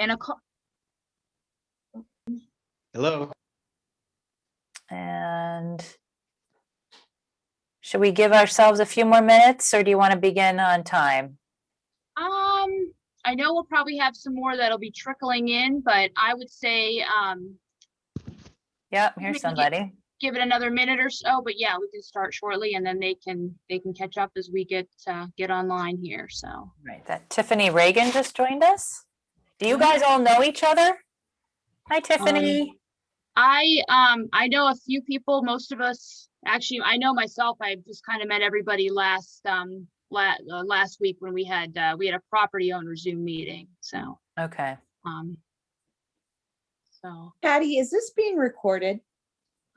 and Hello. And should we give ourselves a few more minutes, or do you want to begin on time? I know we'll probably have some more that'll be trickling in, but I would say Yep, here's somebody. Give it another minute or so, but yeah, we can start shortly, and then they can catch up as we get online here. So Right, that Tiffany Reagan just joined us. Do you guys all know each other? Hi, Tiffany. I know a few people. Most of us, actually, I know myself. I've just kind of met everybody last week when we had a property owner Zoom meeting. So okay. So Patty, is this being recorded?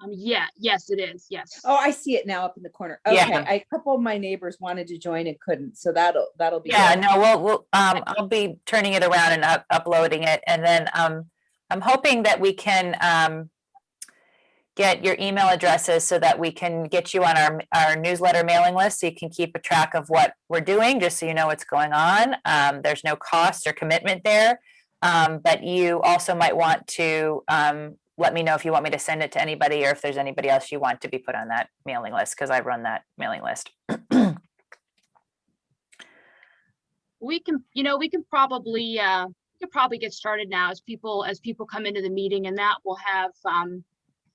Yes, it is. Yes. Oh, I see it now up in the corner. Okay, Yeah. a couple of my neighbors wanted to join and couldn't, so that'll be Yeah. good. No, we'll I'll be turning it around and uploading it, and then I'm hoping that we can get your email addresses so that we can get you on our newsletter mailing list, so you can keep a track of what we're doing, just so you know what's going on. There's no cost or commitment there, but you also might want to let me know if you want me to send it to anybody, or if there's anybody else you want to be put on that mailing list, because I run that mailing list. We can probably get started now as people come into the meeting, and that will have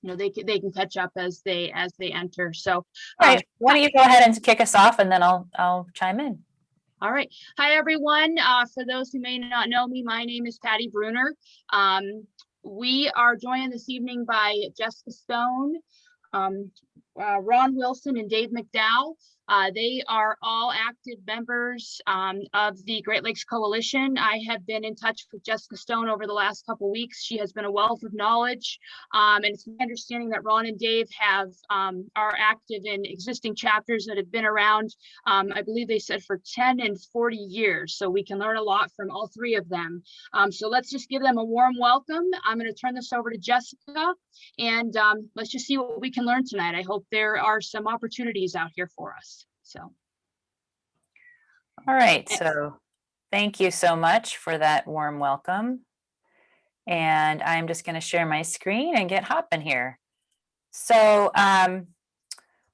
they can catch up as they enter. So right, why don't you go ahead and kick us off, and then I'll chime in. All right. Hi, everyone. For those who may not know me, my name is Patty Bruner. We are joined this evening by Jessica Stone, Ron Wilson, and Dave McDowell. They are all active members of the Great Lakes Coalition. I have been in touch with Jessica Stone over the last couple of weeks. She has been a wealth of knowledge, and it's my understanding that Ron and Dave are active in existing chapters that have been around, I believe they said, for 10 and 40 years. So we can learn a lot from all three of them. So let's just give them a warm welcome. I'm going to turn this over to Jessica, and let's just see what we can learn tonight. I hope there are some opportunities out here for us. So, all right, so thank you so much for that warm welcome. And I'm just going to share my screen and get hopping here. So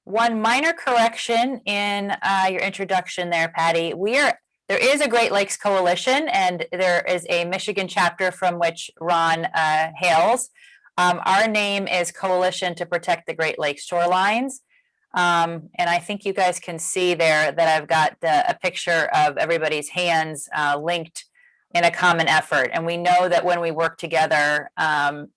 one minor correction in your introduction there, Patty. There is a Great Lakes Coalition, and there is a Michigan chapter from which Ron hails. Our name is Coalition to Protect the Great Lakes Shorelines. And I think you guys can see there that I've got a picture of everybody's hands linked in a common effort. And we know that when we work together and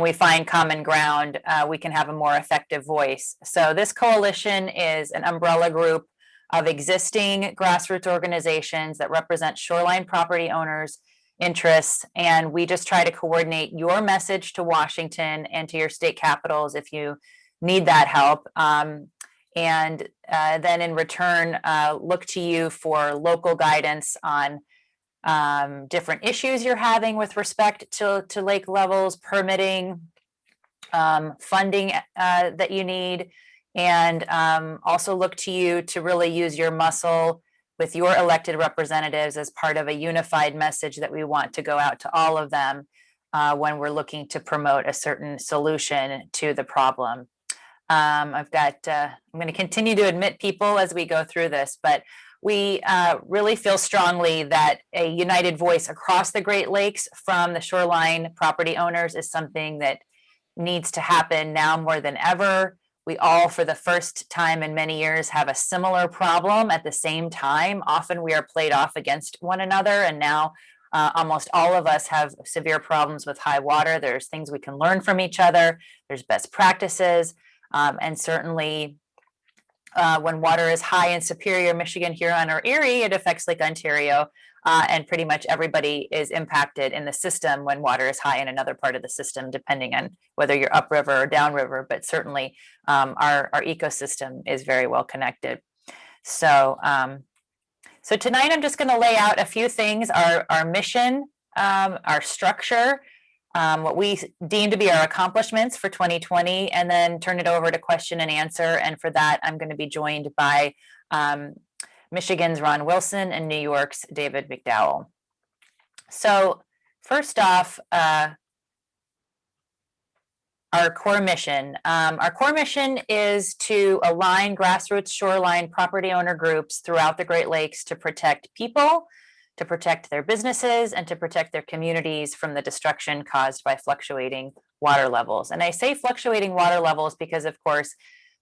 we find common ground, we can have a more effective voice. So this coalition is an umbrella group of existing grassroots organizations that represent shoreline property owners' interests. And we just try to coordinate your message to Washington and to your state capitals if you need that help, and then in return look to you for local guidance on different issues you're having with respect to lake levels, permitting, funding that you need, and also look to you to really use your muscle with your elected representatives as part of a unified message that we want to go out to all of them when we're looking to promote a certain solution to the problem. I'm going to continue to admit people as we go through this, but we really feel strongly that a united voice across the Great Lakes from the shoreline property owners is something that needs to happen now more than ever. We all, for the first time in many years, have a similar problem at the same time. Often we are played off against one another, and now almost all of us have severe problems with high water. There's things we can learn from each other. There's best practices. And certainly when water is high in Superior, Michigan, Huron, or Erie, it affects Lake Ontario, and pretty much everybody is impacted in the system when water is high in another part of the system, depending on whether you're upriver or downriver, but certainly our ecosystem is very well connected. So, so tonight I'm just going to lay out a few things, our mission, our structure, what we deem to be our accomplishments for 2020, and then turn it over to question and answer. And for that, I'm going to be joined by Michigan's Ron Wilson and New York's David McDowell. So first off, our core mission. Our core mission is to align grassroots shoreline property owner groups throughout the Great Lakes to protect people, to protect their businesses, and to protect their communities from the destruction caused by fluctuating water levels. And I say fluctuating water levels because, of course,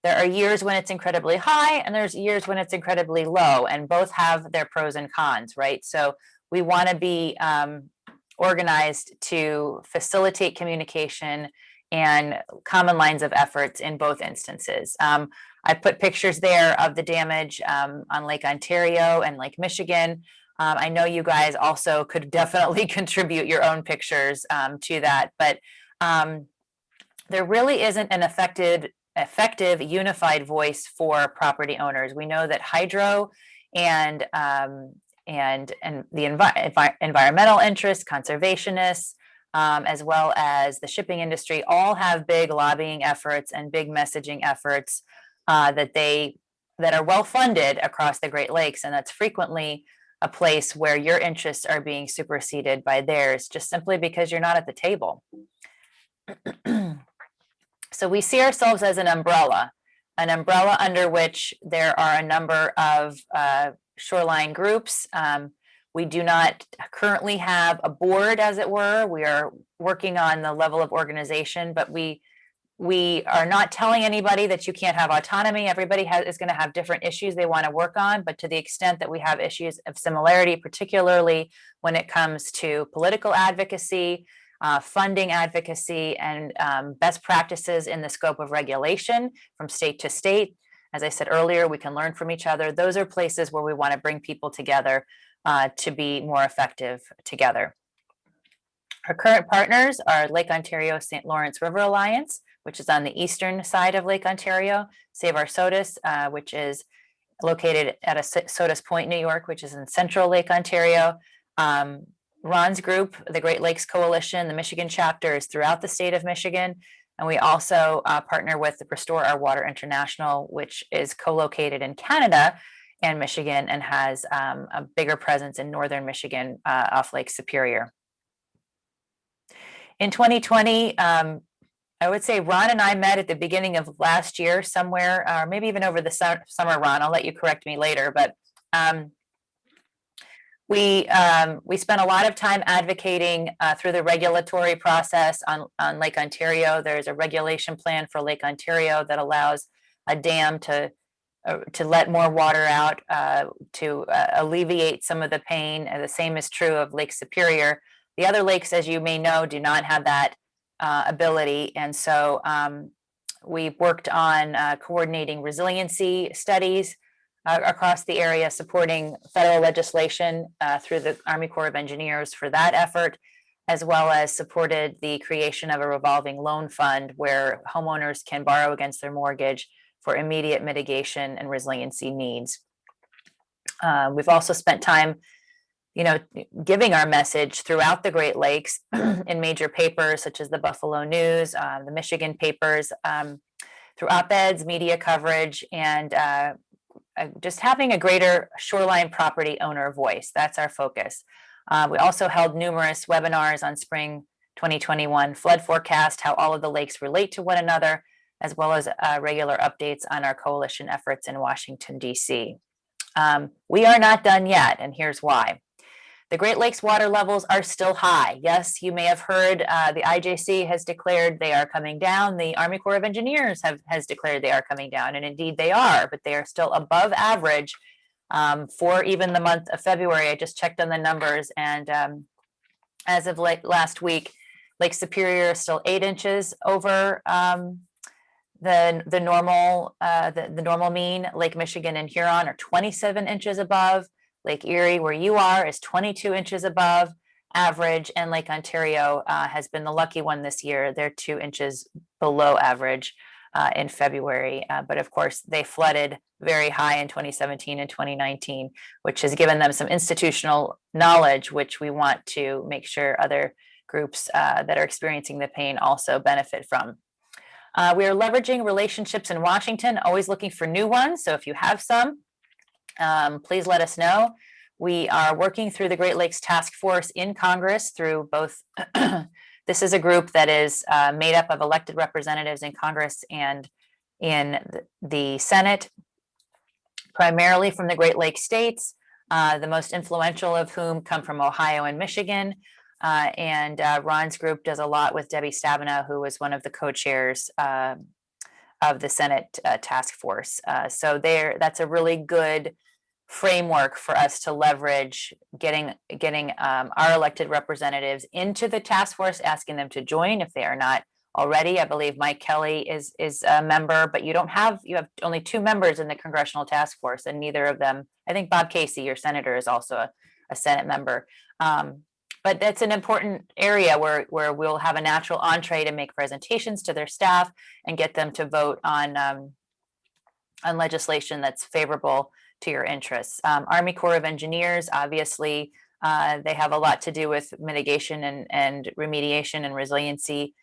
there are years when it's incredibly high and there's years when it's incredibly low, and both have their pros and cons, right? So we want to be organized to facilitate communication and common lines of efforts in both instances. I put pictures there of the damage on Lake Ontario and Lake Michigan. I know you guys also could definitely contribute your own pictures to that, but there really isn't an effective unified voice for property owners. We know that hydro and the environmental interests, conservationists, as well as the shipping industry, all have big lobbying efforts and big messaging efforts that are well funded across the Great Lakes, and that's frequently a place where your interests are being superseded by theirs, just simply because you're not at the table. So we see ourselves as an umbrella under which there are a number of shoreline groups. We do not currently have a board, as it were. We are working on the level of organization, but we are not telling anybody that you can't have autonomy. Everybody is going to have different issues they want to work on, but to the extent that we have issues of similarity, particularly when it comes to political advocacy, funding advocacy, and best practices in the scope of regulation from state to state. As I said earlier, we can learn from each other. Those are places where we want to bring people together to be more effective together. Our current partners are Lake Ontario St. Lawrence River Alliance, which is on the eastern side of Lake Ontario, Save Our Sodas, which is located at Sodas Point, New York, which is in central Lake Ontario. Ron's group, the Great Lakes Coalition, the Michigan chapter is throughout the state of Michigan. And we also partner with the Restore Our Water International, which is co-located in Canada and Michigan and has a bigger presence in northern Michigan off Lake Superior. In 2020, I would say Ron and I met at the beginning of last year somewhere, or maybe even over the summer, Ron, I'll let you correct me later, but we spent a lot of time advocating through the regulatory process on Lake Ontario. There's a regulation plan for Lake Ontario that allows a dam to let more water out to alleviate some of the pain. And the same is true of Lake Superior. The other lakes, as you may know, do not have that ability. And so we worked on coordinating resiliency studies across the area, supporting federal legislation through the Army Corps of Engineers for that effort, as well as supported the creation of a revolving loan fund where homeowners can borrow against their mortgage for immediate mitigation and resiliency needs. We've also spent time, giving our message throughout the Great Lakes in major papers such as the Buffalo News, the Michigan papers, through op-eds, media coverage, and just having a greater shoreline property owner voice. That's our focus. We also held numerous webinars on spring 2021 flood forecast, how all of the lakes relate to one another, as well as regular updates on our coalition efforts in Washington, D.C. We are not done yet, and here's why. The Great Lakes water levels are still high. Yes, you may have heard the IJC has declared they are coming down. The Army Corps of Engineers has declared they are coming down, and indeed they are, but they are still above average for even the month of February. I just checked on the numbers, and as of last week, Lake Superior is still 8 inches over the normal mean. Lake Michigan and Huron are 27 inches above. Lake Erie, where you are, is 22 inches above average, and Lake Ontario has been the lucky one this year. They're 2 inches below average in February, but of course they flooded very high in 2017 and 2019, which has given them some institutional knowledge, which we want to make sure other groups that are experiencing the pain also benefit from. We are leveraging relationships in Washington, always looking for new ones. So if you have some, please let us know. We are working through the Great Lakes Task Force in Congress through both. This is a group that is made up of elected representatives in Congress and in the Senate, primarily from the Great Lakes states, the most influential of whom come from Ohio and Michigan. Ron's group does a lot with Debbie Stabenow, who was one of the co-chairs of the Senate task force. So that's a really good framework for us to leverage getting our elected representatives into the task force, asking them to join if they are not already. I believe Mike Kelly is a member, but you have only 2 members in the congressional task force, and neither of them, I think Bob Casey, your senator, is also a Senate member. But that's an important area where we'll have a natural entree to make presentations to their staff and get them to vote on legislation that's favorable to your interests. Army Corps of Engineers, obviously, they have a lot to do with mitigation and remediation and resiliency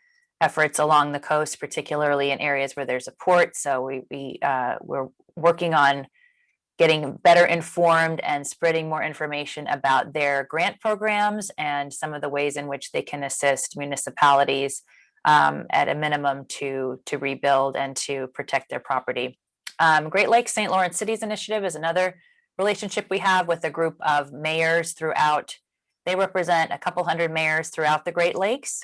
efforts along the coast, particularly in areas where there's a port. So we're working on getting better informed and spreading more information about their grant programs and some of the ways in which they can assist municipalities at a minimum to rebuild and to protect their property. Great Lakes St. Lawrence Cities Initiative is another relationship we have with a group of mayors throughout. They represent a couple hundred mayors throughout the Great Lakes.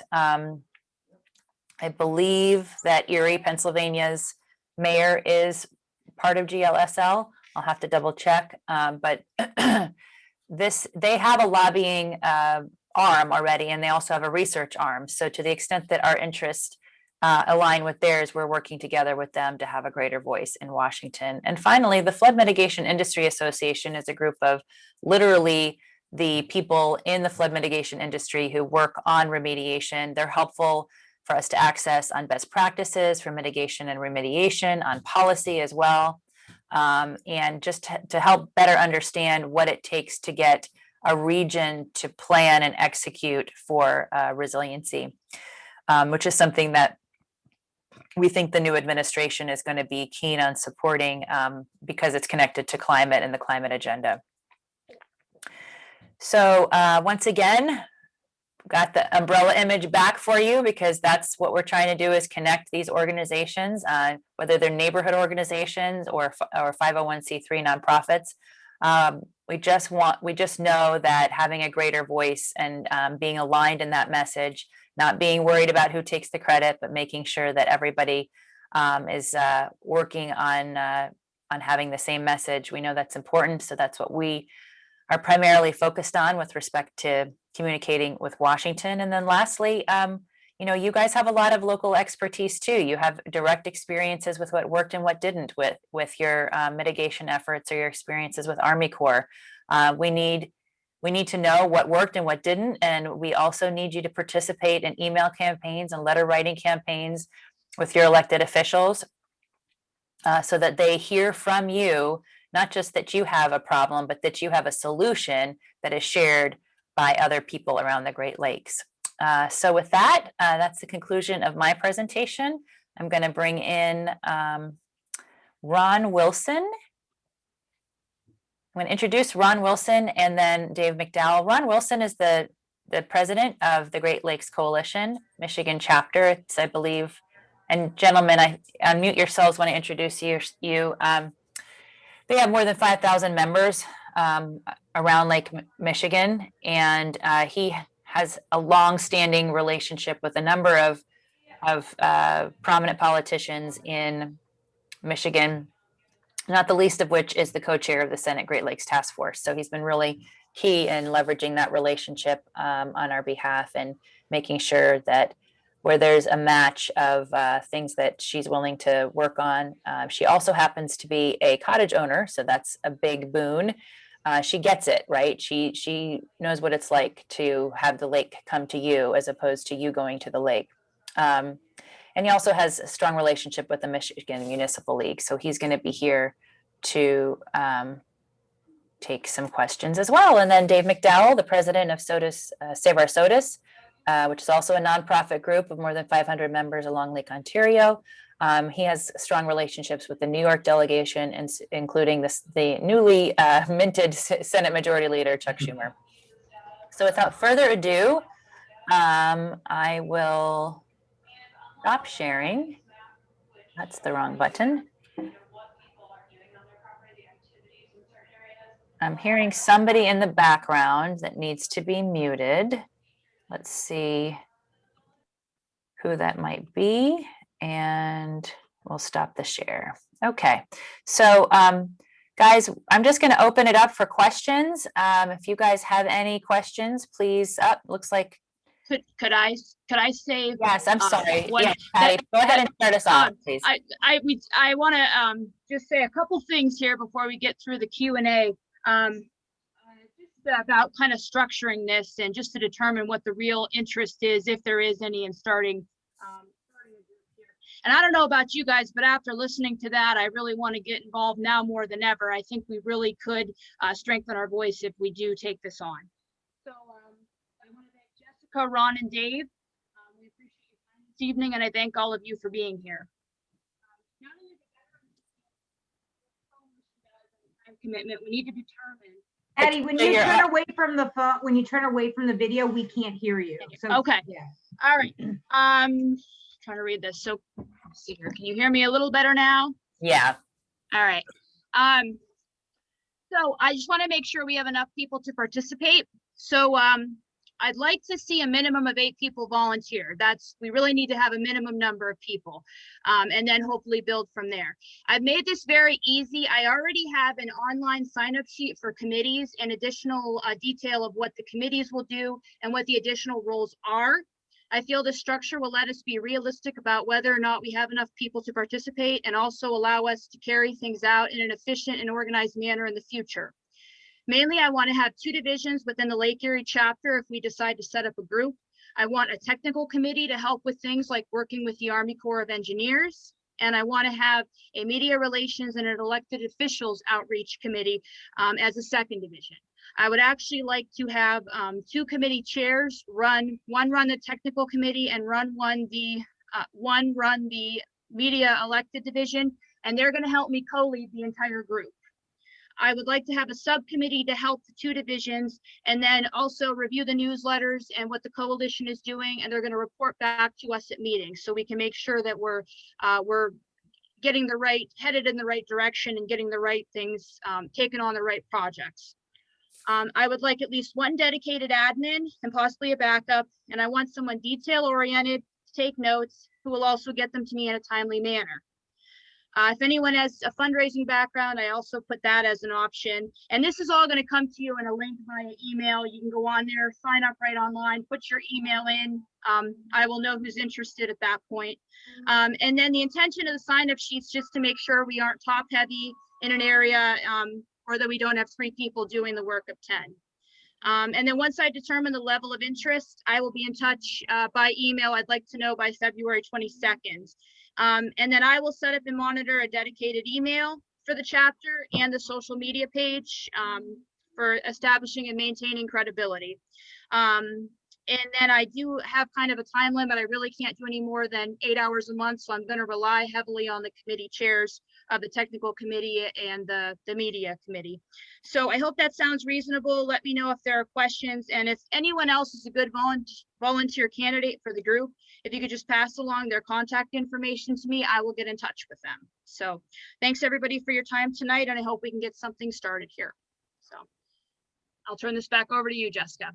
I believe that Erie, Pennsylvania's mayor is part of GLSL. I'll have to double check, but they have a lobbying arm already, and they also have a research arm. So to the extent that our interests align with theirs, we're working together with them to have a greater voice in Washington. And finally, the Flood Mitigation Industry Association is a group of literally the people in the flood mitigation industry who work on remediation. They're helpful for us to access on best practices for mitigation and remediation, on policy as well, and just to help better understand what it takes to get a region to plan and execute for resiliency, which is something that we think the new administration is going to be keen on supporting because it's connected to climate and the climate agenda. So once again, got the umbrella image back for you, because that's what we're trying to do, is connect these organizations, whether they're neighborhood organizations or 501c3 nonprofits. We just know that having a greater voice and being aligned in that message, not being worried about who takes the credit, but making sure that everybody is working on having the same message. We know that's important, so that's what we are primarily focused on with respect to communicating with Washington. And then lastly, you guys have a lot of local expertise too. You have direct experiences with what worked and what didn't with your mitigation efforts, or your experiences with Army Corps. We need to know what worked and what didn't. And we also need you to participate in email campaigns and letter writing campaigns with your elected officials so that they hear from you, not just that you have a problem, but that you have a solution that is shared by other people around the Great Lakes. So with that, that's the conclusion of my presentation. I'm going to bring in Ron Wilson. I'm going to introduce Ron Wilson and then Dave McDowell. Ron Wilson is the president of the Great Lakes Coalition, Michigan chapter. It's, I believe, and gentlemen, I unmute yourselves when I introduce you. They have more than 5,000 members around Lake Michigan, and he has a long-standing relationship with a number of prominent politicians in Michigan, not the least of which is the co-chair of the Senate Great Lakes Task Force. So he's been really key in leveraging that relationship on our behalf and making sure that where there's a match of things that she's willing to work on. She also happens to be a cottage owner, so that's a big boon. She gets it, right? She knows what it's like to have the lake come to you as opposed to you going to the lake. And he also has a strong relationship with the Michigan Municipal League, so he's going to be here to take some questions as well. And then Dave McDowell, the president of Save Our Sodas, which is also a nonprofit group of more than 500 members along Lake Ontario. He has strong relationships with the New York delegation, and including the newly minted Senate Majority Leader Chuck Schumer. So without further ado, I will stop sharing. That's the wrong button. I'm hearing somebody in the background that needs to be muted. Let's see who that might be, and we'll stop the share. Okay, so guys, I'm just going to open it up for questions. If you guys have any questions, please. Looks like. Could I say? Yes, I'm sorry. What, yeah, Patty, go ahead and start us off, please. I want to just say a couple things here before we get through the Q&A. Just about kind of structuring this and just to determine what the real interest is, if there is any, in starting a group here. And I don't know about you guys, but after listening to that, I really want to get involved now more than ever. I think we really could strengthen our voice if we do take this on. So I want to thank Jessica, Ron, and Dave. We appreciate your time this evening, and I thank all of you for being here. Time commitment, we need to determine. Eddie, when you turn away from the phone, when you turn away from the video, we can't hear you. So, okay. Yeah. All right. Trying to read this. So let's see here. Can you hear me a little better now? Yeah. All right. So I just want to make sure we have enough people to participate. So I'd like to see a minimum of 8 people volunteer. We really need to have a minimum number of people, and then hopefully build from there. I've made this very easy. I already have an online sign-up sheet for committees and additional detail of what the committees will do and what the additional roles are. I feel the structure will let us be realistic about whether or not we have enough people to participate, and also allow us to carry things out in an efficient and organized manner in the future. Mainly, I want to have 2 divisions within the Lake Erie chapter if we decide to set up a group. I want a technical committee to help with things like working with the Army Corps of Engineers. And I want to have a media relations and an elected officials outreach committee as a 2nd division. I would actually like to have 2 committee chairs one run the technical committee and one run the media elected division. And they're going to help me co-lead the entire group. I would like to have a subcommittee to help the 2 divisions, and then also review the newsletters and what the coalition is doing, and they're going to report back to us at meetings so we can make sure that we're getting headed in the right direction and getting the right things, taking on the right projects. I would like at least 1 dedicated admin and possibly a backup, and I want someone detail oriented to take notes who will also get them to me in a timely manner. If anyone has a fundraising background, I also put that as an option. And this is all going to come to you in a link via email. You can go on there, sign up right online, put your email in. I will know who's interested at that point. And then the intention of the sign-up sheets just to make sure we aren't top heavy in an area or that we don't have 3 people doing the work of 10. And then once I determine the level of interest, I will be in touch by email. I'd like to know by February 22nd. And then I will set up and monitor a dedicated email for the chapter and the social media page for establishing and maintaining credibility. And then I do have kind of a time limit. I really can't do any more than 8 hours a month. So I'm going to rely heavily on the committee chairs of the technical committee and the media committee. So I hope that sounds reasonable. Let me know if there are questions. And if anyone else is a good volunteer candidate for the group, if you could just pass along their contact information to me, I will get in touch with them. So thanks everybody for your time tonight. And I hope we can get something started here. So I'll turn this back over to you, Jessica.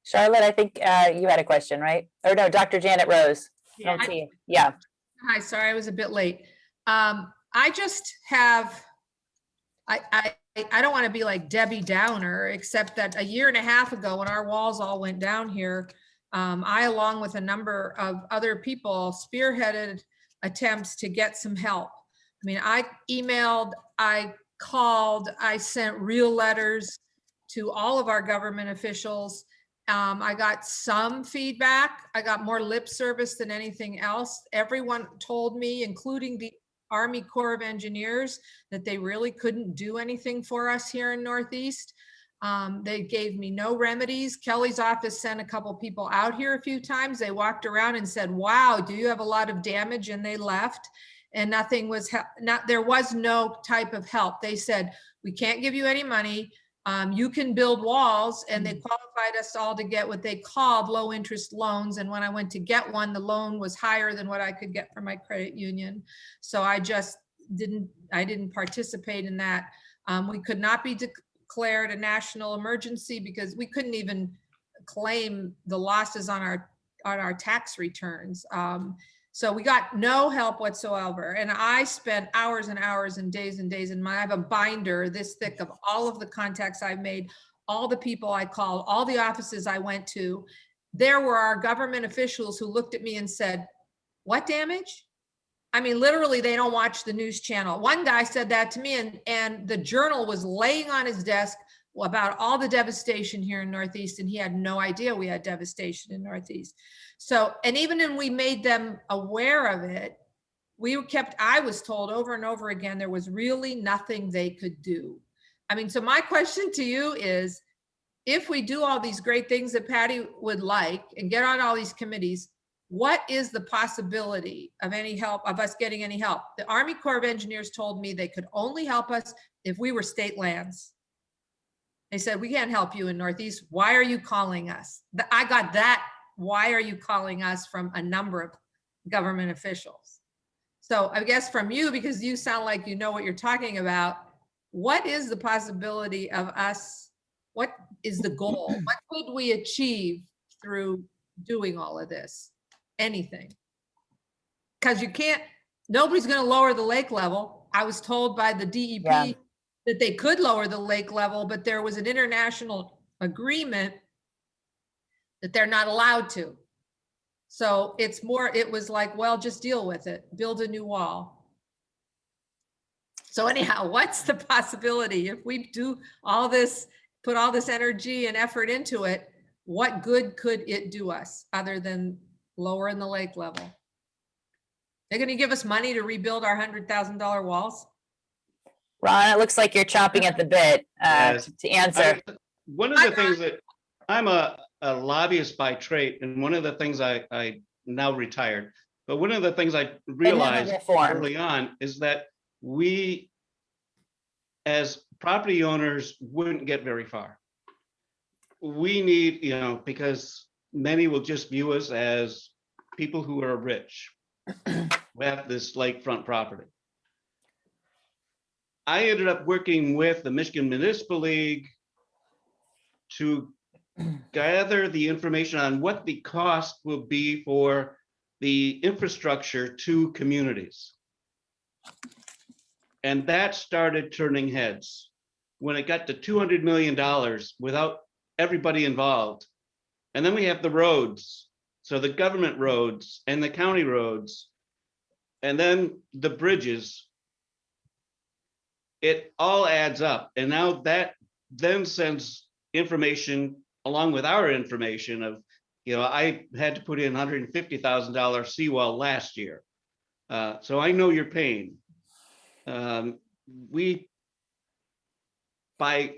Charlotte, I think you had a question, right? Or no, Dr. Janet Rose. Yeah. Yeah. Hi, sorry, I was a bit late. I just have, I don't want to be like Debbie Downer, except that a year and a half ago when our walls all went down here, I, along with a number of other people, spearheaded attempts to get some help. I mean, I emailed, I called, I sent real letters to all of our government officials. I got some feedback. I got more lip service than anything else. Everyone told me, including the Army Corps of Engineers, that they really couldn't do anything for us here in Northeast. They gave me no remedies. Kelly's office sent a couple people out here a few times. They walked around and said, wow, do you have a lot of damage? And they left. and nothing was, there was no type of help. They said, we can't give you any money. You can build walls, and they qualified us all to get what they called low interest loans. And when I went to get one, the loan was higher than what I could get from my credit union. So I just didn't participate in that. We could not be declared a national emergency because we couldn't even claim the losses on our tax returns. So we got no help whatsoever. And I spent hours and hours and days, and I have a binder this thick of all of the contacts I've made, all the people I called, all the offices I went to. There were our government officials who looked at me and said, what damage? I mean, literally, they don't watch the news channel. One guy said that to me, and the journal was laying on his desk about all the devastation here in Northeast, and he had no idea we had devastation in Northeast. So, and even when we made them aware of it, I was told over and over again, there was really nothing they could do. I mean, so my question to you is, if we do all these great things that Patty would like and get on all these committees, what is the possibility of any help, of us getting any help? The Army Corps of Engineers told me they could only help us if we were state lands. They said, we can't help you in Northeast. Why are you calling us? I got that. Why are you calling us from a number of government officials? So I guess from you, because you sound like you know what you're talking about, what is the possibility of us? What is the goal? What could we achieve through doing all of this? Anything. Because you can't, nobody's going to lower the lake level. I was told by the DEP that they could lower the lake level, but there was an international agreement that they're not allowed to. So it's more, it was like, well, just deal with it, build a new wall. So anyhow, what's the possibility if we do all this, put all this energy and effort into it, what good could it do us other than lowering the lake level? They're going to give us money to rebuild our $100,000 walls? Ron, it looks like you're chomping at the bit Yes. to answer. One of the things that I'm a lobbyist by trade, and one of the things I now retired, but one of the things I realized early on is that we as property owners wouldn't get very far. We need, because many will just view us as people who are rich, who have this lakefront property. I ended up working with the Michigan Municipal League to gather the information on what the cost will be for the infrastructure to communities. And that started turning heads when it got to $200 million without everybody involved. And then we have the roads. So the government roads and the county roads, and then the bridges. It all adds up. And now that then sends information along with our information of, I had to put in $150,000 seawall last year. So I know your pain. By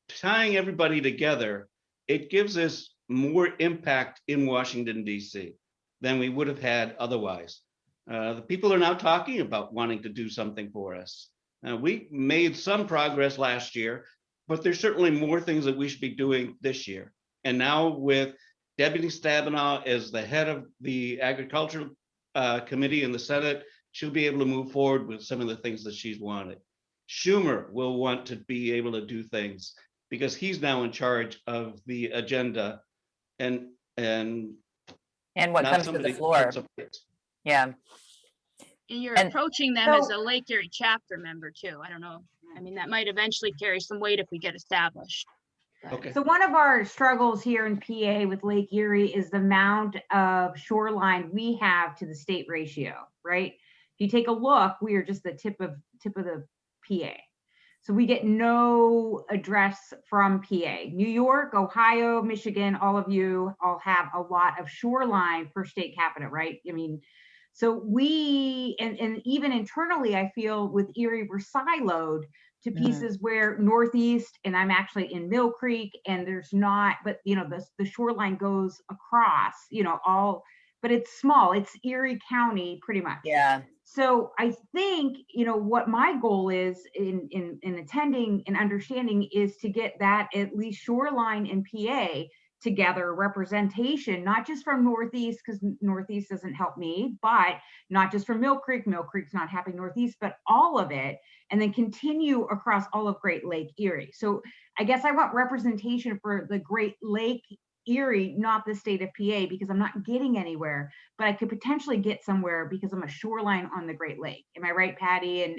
tying everybody together, it gives us more impact in Washington, D.C. than we would have had otherwise. The people are now talking about wanting to do something for us. We made some progress last year, but there's certainly more things that we should be doing this year. And now with Deputy Stabenow as the head of the Agricultural Committee in the Senate, she'll be able to move forward with some of the things that she's wanted. Schumer will want to be able to do things because he's now in charge of the agenda and what comes to the floor. Yeah. And you're And- approaching them as a Lake Erie chapter member too. I don't know. I mean, that might eventually carry some weight if we get established. But- Okay. So one of our struggles here in PA with Lake Erie is the amount of shoreline we have to the state ratio, right? If you take a look, we are just the tip of the PA. So we get no address from PA. New York, Ohio, Michigan, all of you all have a lot of shoreline per state capita, right? I mean, so we, and even internally, I feel with Erie, we're siloed to pieces where Northeast, and I'm actually in Mill Creek, and there's not, but the shoreline goes across, all, but it's small. It's Erie County pretty much. Yeah. So I think, what my goal is in attending and understanding is to get that at least shoreline and PA together representation, not just from Northeast, because Northeast doesn't help me, but not just from Mill Creek's not happy Northeast, but all of it, and then continue across all of Great Lake Erie. So I guess I want representation for the Great Lake Erie, not the state of PA, because I'm not getting anywhere, but I could potentially get somewhere because I'm a shoreline on the Great Lake. Am I right, Patty? I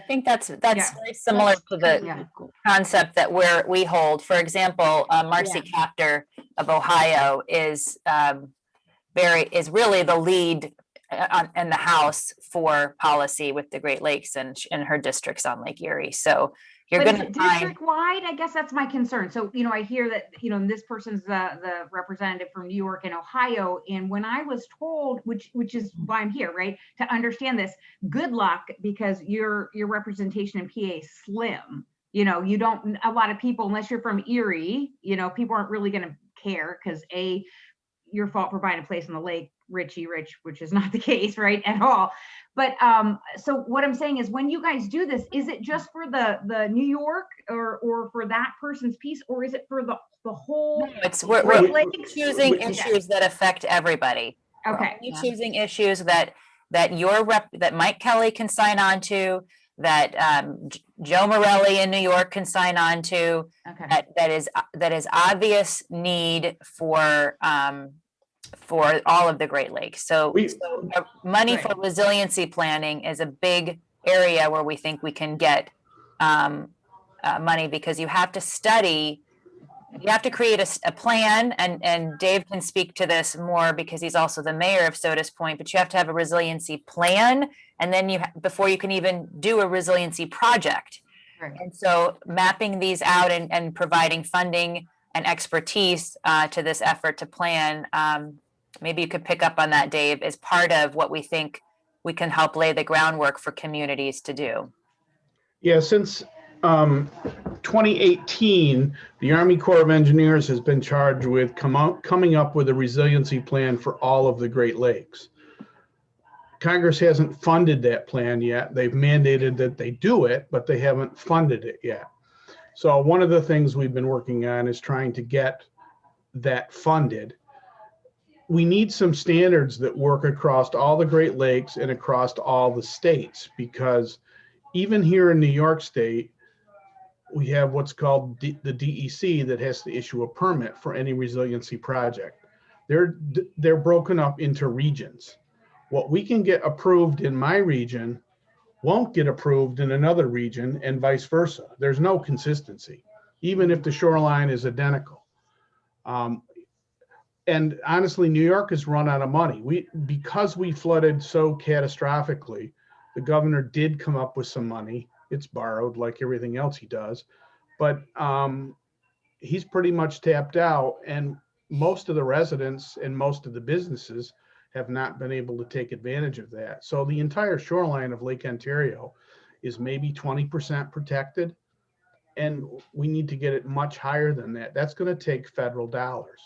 think that's Yeah. very similar to the Yeah. concept that we hold. For example, Marcy Captor of Ohio is really the lead in the House for policy with the Great Lakes and her districts on Lake Erie. So you're But going is to it find district wide? I guess that's my concern. So, I hear that, this person's the representative from New York and Ohio. And when I was told, which is why I'm here, right, to understand this, good luck, because your representation in PA is slim. You don't, a lot of people, unless you're from Erie, people aren't really going to care because your fault for buying a place on the lake, Richie Rich, which is not the case, right, at all. But so what I'm saying is, when you guys do this, is it just for the New York or for that person's piece, or is it for the whole? we're Great Lakes? choosing Okay. issues that affect everybody. Okay. We're only choosing issues that that Mike Kelly can sign on to, that Joe Morelli in New York can sign on to, Okay. that is obvious need for all of the Great Lakes. So money Right. for resiliency planning is a big area where we think we can get money, because you have to study, you have to create a plan, and Dave can speak to this more because he's also the mayor of Sodas Point, but you have to have a resiliency plan, and then before you can even do a resiliency project. Right. And so mapping these out and providing funding and expertise to this effort to plan, maybe you could pick up on that, Dave, as part of what we think we can help lay the groundwork for communities to do. Yeah, since 2018, the Army Corps of Engineers has been charged with coming up with a resiliency plan for all of the Great Lakes. Congress hasn't funded that plan yet. They've mandated that they do it, but they haven't funded it yet. So one of the things we've been working on is trying to get that funded. We need some standards that work across all the Great Lakes and across all the states, because even here in New York State, we have what's called the DEC that has to issue a permit for any resiliency project. They're broken up into regions. What we can get approved in my region won't get approved in another region, and vice versa. There's no consistency, even if the shoreline is identical. And honestly, New York has run out of money. Because we flooded so catastrophically, the governor did come up with some money. It's borrowed like everything else he does, but he's pretty much tapped out, and most of the residents and most of the businesses have not been able to take advantage of that. So the entire shoreline of Lake Ontario is maybe 20% protected, and we need to get it much higher than that. That's going to take federal dollars.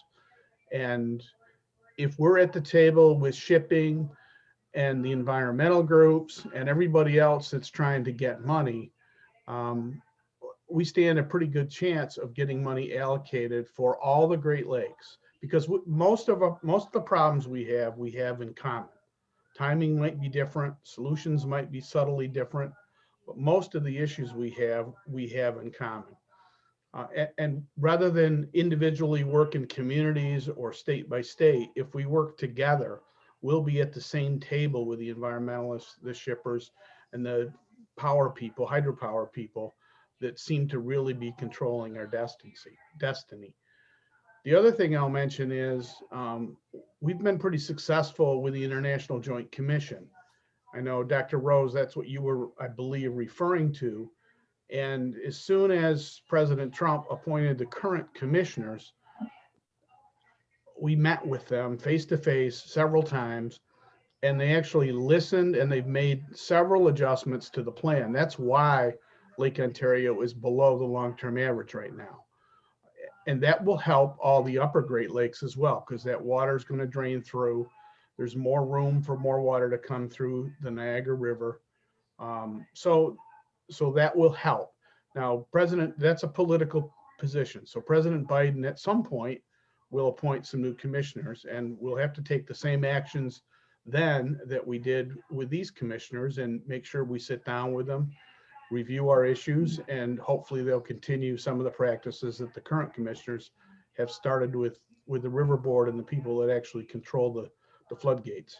And if we're at the table with shipping and the environmental groups and everybody else that's trying to get money, we stand a pretty good chance of getting money allocated for all the Great Lakes, because most of the problems we have in common. Timing might be different, solutions might be subtly different, but most of the issues we have in common. And rather than individually work in communities or state by state, if we work together, we'll be at the same table with the environmentalists, the shippers, and the power people, hydropower people that seem to really be controlling our destiny. The other thing I'll mention is we've been pretty successful with the International Joint Commission. I know, Dr. Rose, that's what you were, I believe, referring to. And as soon as President Trump appointed the current commissioners, we met with them face to face several times, and they actually listened, and they've made several adjustments to the plan. That's why Lake Ontario is below the long-term average right now. And that will help all the upper Great Lakes as well, because that water is going to drain through. There's more room for more water to come through the Niagara River. So that will help. Now, that's a political position. So President Biden at some point will appoint some new commissioners, and we'll have to take the same actions then that we did with these commissioners and make sure we sit down with them, review our issues, and hopefully they'll continue some of the practices that the current commissioners have started with the river board and the people that actually control the floodgates.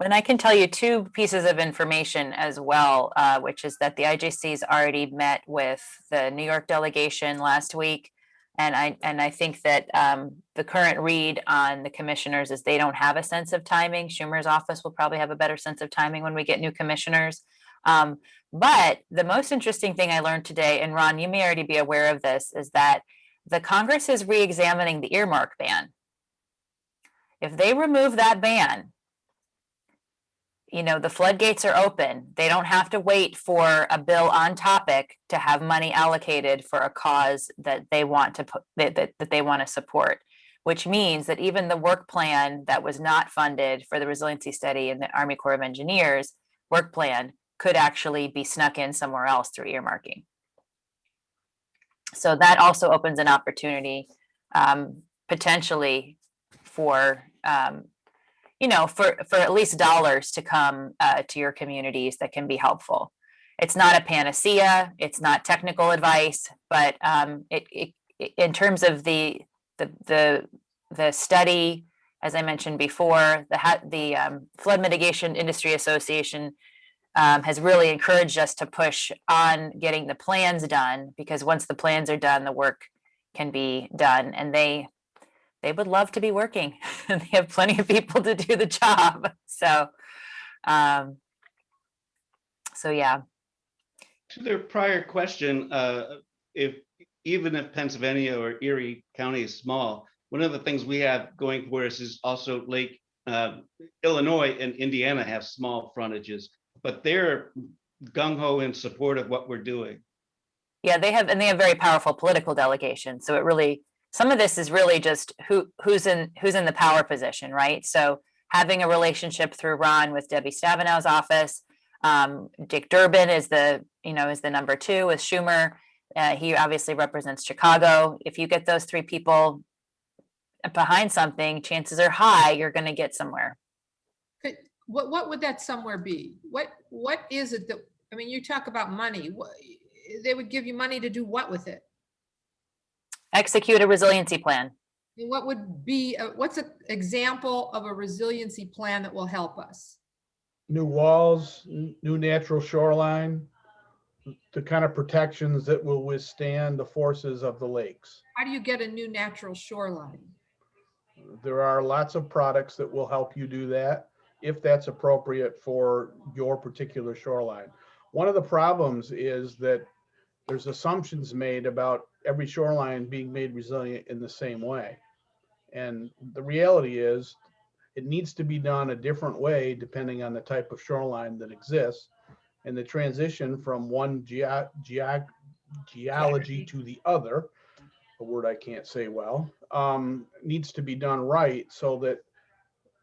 And I can tell you two pieces of information as well, which is that the IJC's already met with the New York delegation last week. And I think that the current read on the commissioners is they don't have a sense of timing. Schumer's office will probably have a better sense of timing when we get new commissioners. But the most interesting thing I learned today, and Ron, you may already be aware of this, is that the Congress is re-examining the earmark ban. If they remove that ban, the floodgates are open. They don't have to wait for a bill on topic to have money allocated for a cause that they want to put that they want to support, which means that even the work plan that was not funded for the resiliency study in the Army Corps of Engineers work plan could actually be snuck in somewhere else through earmarking. So that also opens an opportunity potentially for for at least dollars to come to your communities that can be helpful. It's not a panacea, it's not technical advice, but in terms of the study, as I mentioned before, the Flood Mitigation Industry Association has really encouraged us to push on getting the plans done, because once the plans are done, the work can be done, and they would love to be working. They have plenty of people to do the job. So yeah. To their prior question, even if Pennsylvania or Erie County is small, one of the things we have going for us is also Lake Illinois and Indiana have small frontages, but they're gung-ho in support of what we're doing. Yeah, they have very powerful political delegations. So it really, some of this is really just who's in the power position, right? So having a relationship through Ron with Debbie Stavenow's office, Dick Durbin is the number two with Schumer. He obviously represents Chicago. If you get those three people behind something, chances are high you're going to get somewhere. What would that somewhere be? What is it that, I mean, you talk about money. They would give you money to do what with it? Execute a resiliency plan. And what would be, what's an example of a resiliency plan that will help us? New walls, new natural shoreline, the kind of protections that will withstand the forces of the lakes. How do you get a new natural shoreline? There are lots of products that will help you do that if that's appropriate for your particular shoreline. One of the problems is that there's assumptions made about every shoreline being made resilient in the same way. And the reality is it needs to be done a different way depending on the type of shoreline that exists. And the transition from one geology to the other, a word I can't say well, needs to be done right so that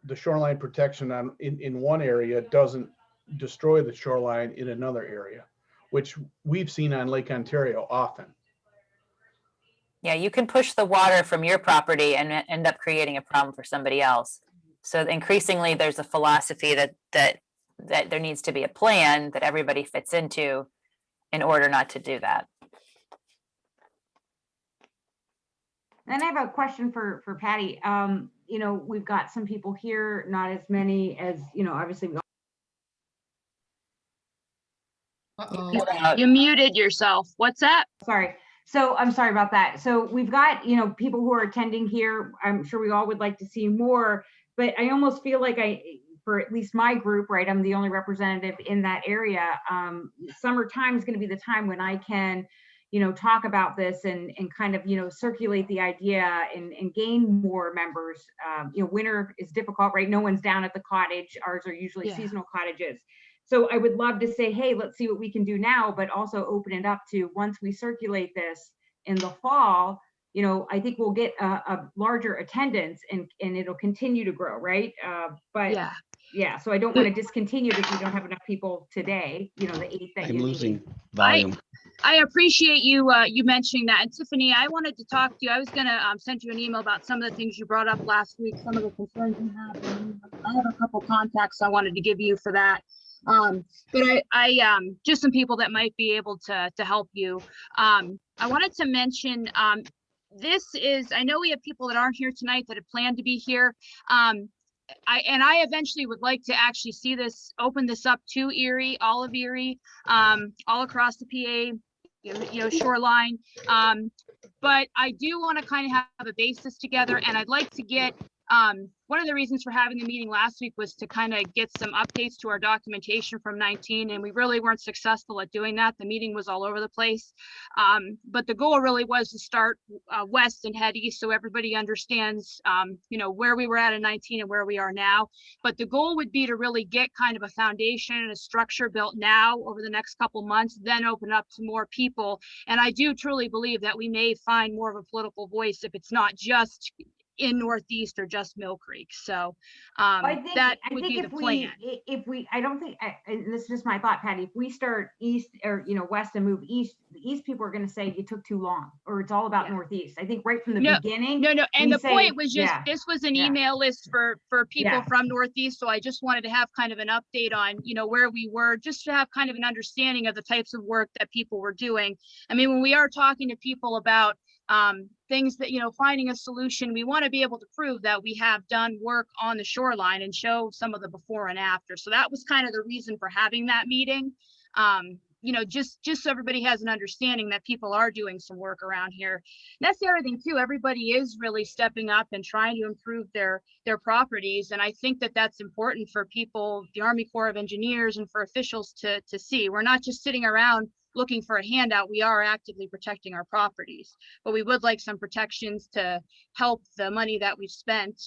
the shoreline protection in one area doesn't destroy the shoreline in another area, which we've seen on Lake Ontario often. Yeah, you can push the water from your property and end up creating a problem for somebody else. So increasingly, there's a philosophy that there needs to be a plan that everybody fits into in order not to do that. Then I have a question for Patty. We've got some people here, not as many as, obviously. Uh-oh. You muted yourself. What's that? Sorry. So I'm sorry about that. So we've got, people who are attending here. I'm sure we all would like to see more, but I almost feel like for at least my group, right, I'm the only representative in that area. Summertime is going to be the time when I can, talk about this and kind of, circulate the idea and gain more members. Winter is difficult, right? No one's down at the cottage. Ours are usually seasonal cottages. So I would love to say, hey, let's see what we can do now, but also open it up to once we circulate this in the fall, you know, I think we'll get a larger attendance and it'll continue to grow, right? But Yeah. yeah, so I don't want to discontinue it if we don't have enough people today, you know, the 8 that I'm you losing need. volume. I appreciate you you mentioning that. And Tiffany, I wanted to talk to you. I was gonna send you an email about some of the things you brought up last week, some of the concerns you have. And I have a couple contacts I wanted to give you for that. But I just some people that might be able to help you. I wanted to mention this is, I know we have people that aren't here tonight that have planned to be here. I eventually would like to actually see this, open this up to Erie, all of Erie, all across the PA, you know, shoreline. But I do want to kind of have a basis together, and I'd like to get, one of the reasons for having the meeting last week was to kind of get some updates to our documentation from 19, and we really weren't successful at doing that. The meeting was all over the place. But the goal really was to start west and head east so everybody understands, you know, where we were at in 19 and where we are now. But the goal would be to really get kind of a foundation and a structure built now over the next couple months, then open up to more people. And I do truly believe that we may find more of a political voice if it's not just in Northeast or just Mill Creek. So that would be the plan. If we, I don't think, and this is just my thought, Patty, if we start east or, you know, west and move east, the east people are going to say you took too long, or it's all about Yeah. Northeast. I think right from the No, beginning. No, and we the say, point was just, yeah, this was an yeah. email list for people Yeah. from Northeast. So I just wanted to have kind of an update on, you know, where we were, just to have kind of an understanding of the types of work that people were doing. I mean, when we are talking to people about things that, you know, finding a solution, we want to be able to prove that we have done work on the shoreline and show some of the before and after. So that was kind of the reason for having that meeting. You know, just so everybody has an understanding that people are doing some work around here. And that's the other thing too. Everybody is really stepping up and trying to improve their properties. And I think that that's important for people, the Army Corps of Engineers, and for officials to see. We're not just sitting around looking for a handout. We are actively protecting our properties, but we would like some protections to help the money that we've spent,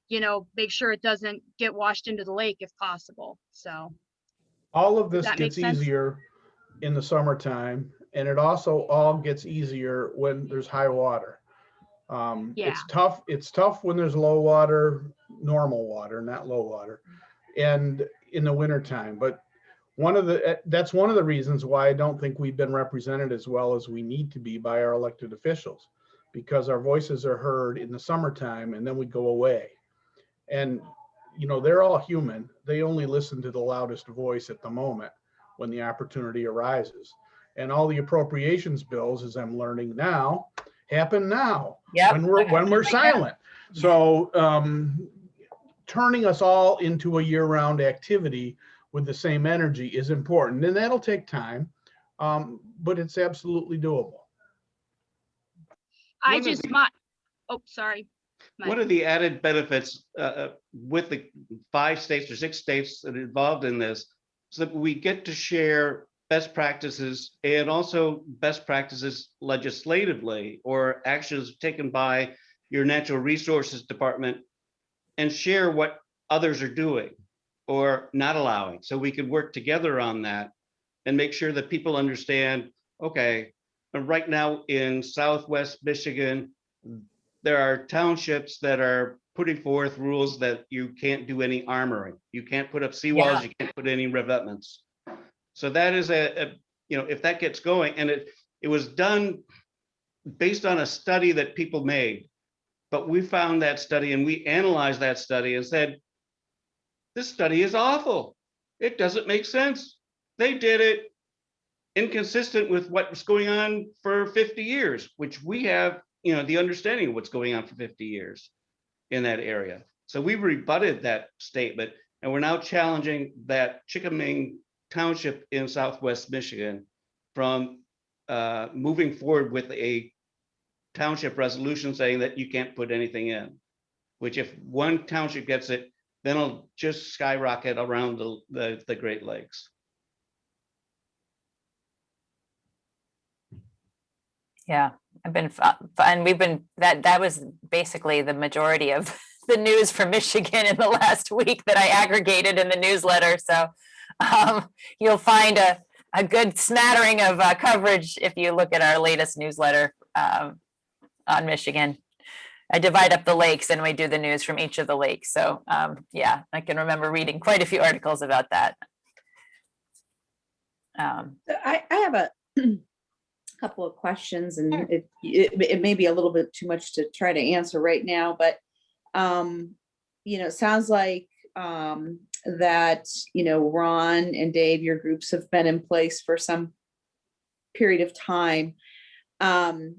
you know, make sure it doesn't get washed into the lake if possible. So All of this that makes gets sense? easier in the summertime, and it also all gets easier when there's high water. Yeah. It's tough when there's low water, normal water, not low water, and in the wintertime. But that's one of the reasons why I don't think we've been represented as well as we need to be by our elected officials, because our voices are heard in the summertime and then we go away. And, you know, they're all human. They only listen to the loudest voice at the moment when the opportunity arises. And all the appropriations bills, as I'm learning now, happen now. Yep. when we're silent. So turning us all into a year-round activity with the same energy is important, and that'll take time, but it's absolutely doable. Sorry. One of the added benefits with the 5 states or 6 states that are involved in this is that we get to share best practices, and also best practices legislatively or actions taken by your natural resources department, and share what others are doing or not allowing. So we can work together on that and make sure that people understand, okay, right now in Southwest Michigan, there are townships that are putting forth rules that you can't do any armoring. You can't put up seawalls, you can't put any revetments. So that is you know, if that gets going, and it was done based on a study that people made, but we found that study and we analyzed that study and said, this study is awful. It doesn't make sense. They did it inconsistent with what was going on for 50 years, which we have, you know, the understanding of what's going on for 50 years in that area. So we rebutted that statement, and we're now challenging that Chickaming Township in Southwest Michigan from moving forward with a township resolution saying that you can't put anything in, which if one township gets it, then it'll just skyrocket around the Great Lakes. Yeah, I've been, and we've been, that was basically the majority of the news from Michigan in the last week that I aggregated in the newsletter. So you'll find a good smattering of coverage if you look at our latest newsletter on Michigan. I divide up the lakes and we do the news from each of the lakes. So yeah, I can remember reading quite a few articles about that. I have a couple of questions, and it may be a little bit too much to try to answer right now, but it sounds like that, Ron and Dave, your groups have been in place for some period of time. And,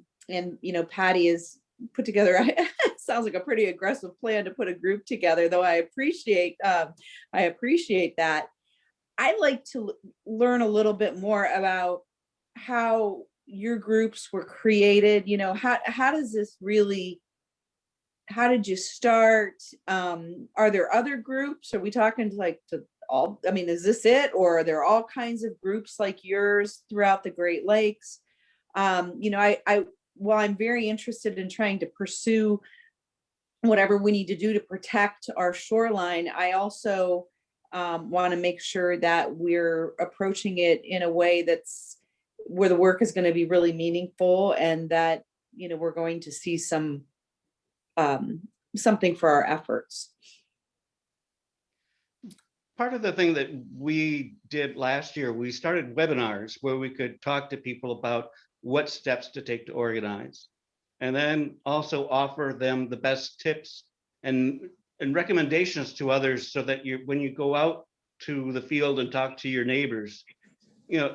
Patty has put together, sounds like a pretty aggressive plan to put a group together, though I appreciate that. I'd like to learn a little bit more about how your groups were created. How does this really, how did you start? Are there other groups? Are we talking to all, is this it? Or are there all kinds of groups like yours throughout the Great Lakes? While I'm very interested in trying to pursue whatever we need to do to protect our shoreline, I also want to make sure that we're approaching it in a way that's where the work is going to be really meaningful, and that we're going to see some something for our efforts. Part of the thing that we did last year, we started webinars where we could talk to people about what steps to take to organize, and then also offer them the best tips and recommendations to others, so that when you go out to the field and talk to your neighbors,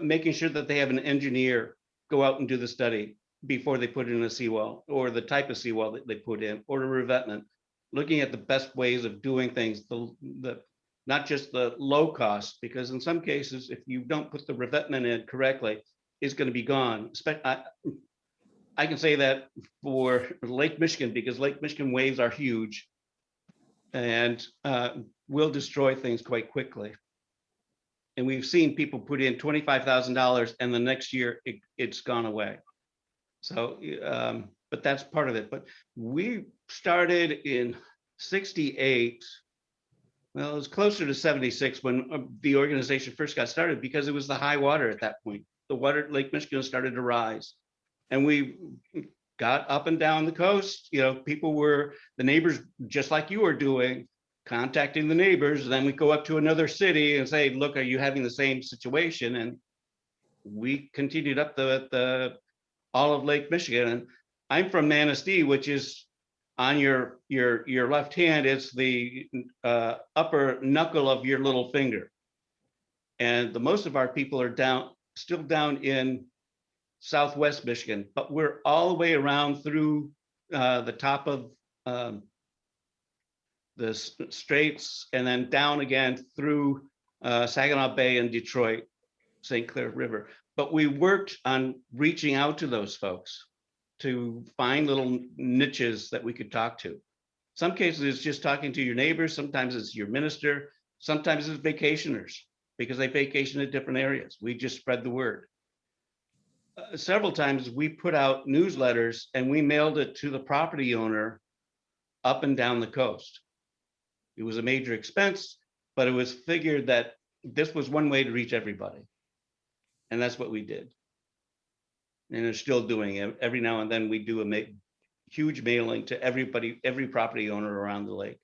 making sure that they have an engineer go out and do the study before they put in a seawall, or the type of seawall that they put in, or a revetment, looking at the best ways of doing things, the not just the low cost, because in some cases, if you don't put the revetment in correctly, it's going to be gone. I can say that for Lake Michigan, because Lake Michigan waves are huge and will destroy things quite quickly. And we've seen people put in $25,000 and the next year it's gone away. So, but that's part of it. But we started in 68. Well, it was closer to 76 when the organization first got started, because it was the high water at that point. The water, Lake Michigan, started to rise. And we got up and down the coast. People were, the neighbors, just like you were doing, contacting the neighbors. And then we go up to another city and say, look, are you having the same situation? And we continued up the all of Lake Michigan. And I'm from Manistee, which is on your left hand. It's the upper knuckle of your little finger. And the most of our people are still down in Southwest Michigan, but we're all the way around through the top of the straits, and then down again through Saginaw Bay and Detroit, St. Clair River. But we worked on reaching out to those folks to find little niches that we could talk to. Some cases it's just talking to your neighbors. Sometimes it's your minister. Sometimes it's vacationers, because they vacation at different areas. We just spread the word. Several times we put out newsletters and we mailed it to the property owner up and down the coast. It was a major expense, but it was figured that this was one way to reach everybody. And that's what we did. And are still doing it. Every now and then we do a huge mailing to everybody, every property owner around the lake.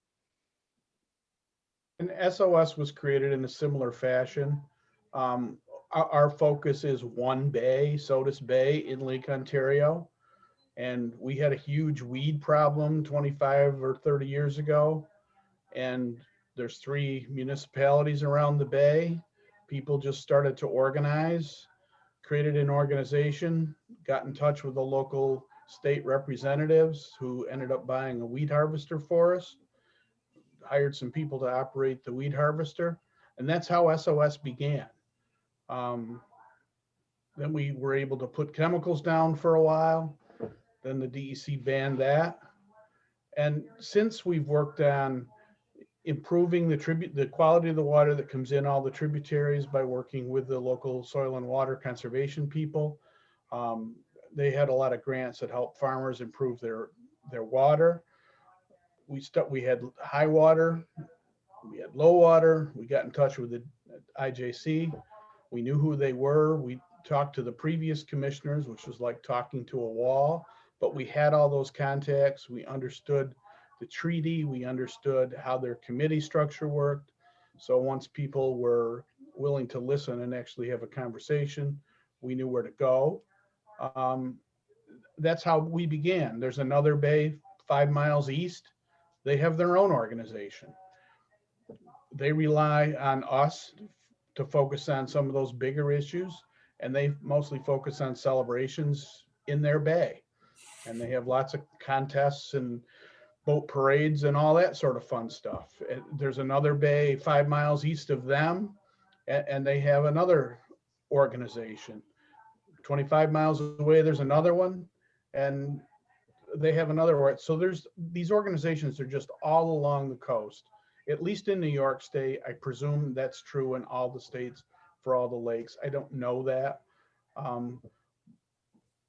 And SOS was created in a similar fashion. Our focus is one bay, Sodus Bay in Lake Ontario. And we had a huge weed problem 25 or 30 years ago. And there's 3 municipalities around the bay. People just started to organize, created an organization, got in touch with the local state representatives, who ended up buying a weed harvester for us, hired some people to operate the weed harvester. And that's how SOS began. Then we were able to put chemicals down for a while. Then the DEC banned that. And since we've worked on improving the quality of the water that comes in all the tributaries by working with the local soil and water conservation people, they had a lot of grants that helped farmers improve their water. We had high water, we had low water. We got in touch with the IJC. We knew who they were. We talked to the previous commissioners, which was like talking to a wall. but we had all those contacts. We understood the treaty. We understood how their committee structure worked. So once people were willing to listen and actually have a conversation, we knew where to go. That's how we began. There's another bay 5 miles east. They have their own organization. They rely on us to focus on some of those bigger issues, and they mostly focus on celebrations in their bay. And they have lots of contests and boat parades and all that sort of fun stuff. There's another bay 5 miles east of them, and they have another organization. 25 miles away, there's another one, and they have another one. So there's these organizations are just all along the coast, at least in New York State. I presume that's true in all the states for all the lakes. I don't know that.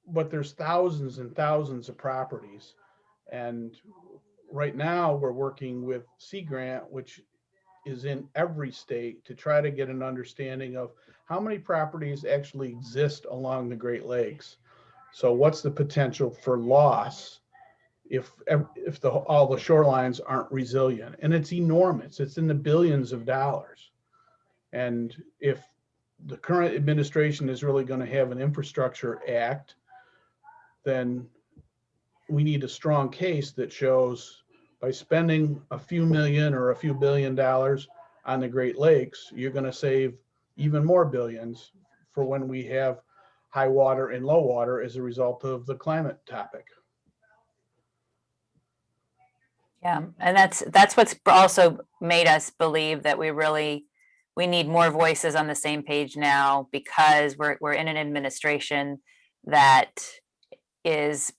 But there's thousands and thousands of properties. And right now we're working with Sea Grant, which is in every state, to try to get an understanding of how many properties actually exist along the Great Lakes. So what's the potential for loss if all the shorelines aren't resilient? And it's enormous. It's in the billions of dollars. And if the current administration is really going to have an infrastructure act, then we need a strong case that shows by spending a few million or a few $billion on the Great Lakes, you're going to save even more billions for when we have high water and low water as a result of the climate topic. Yeah, and that's what's also made us believe that we need more voices on the same page now, because we're in an administration that is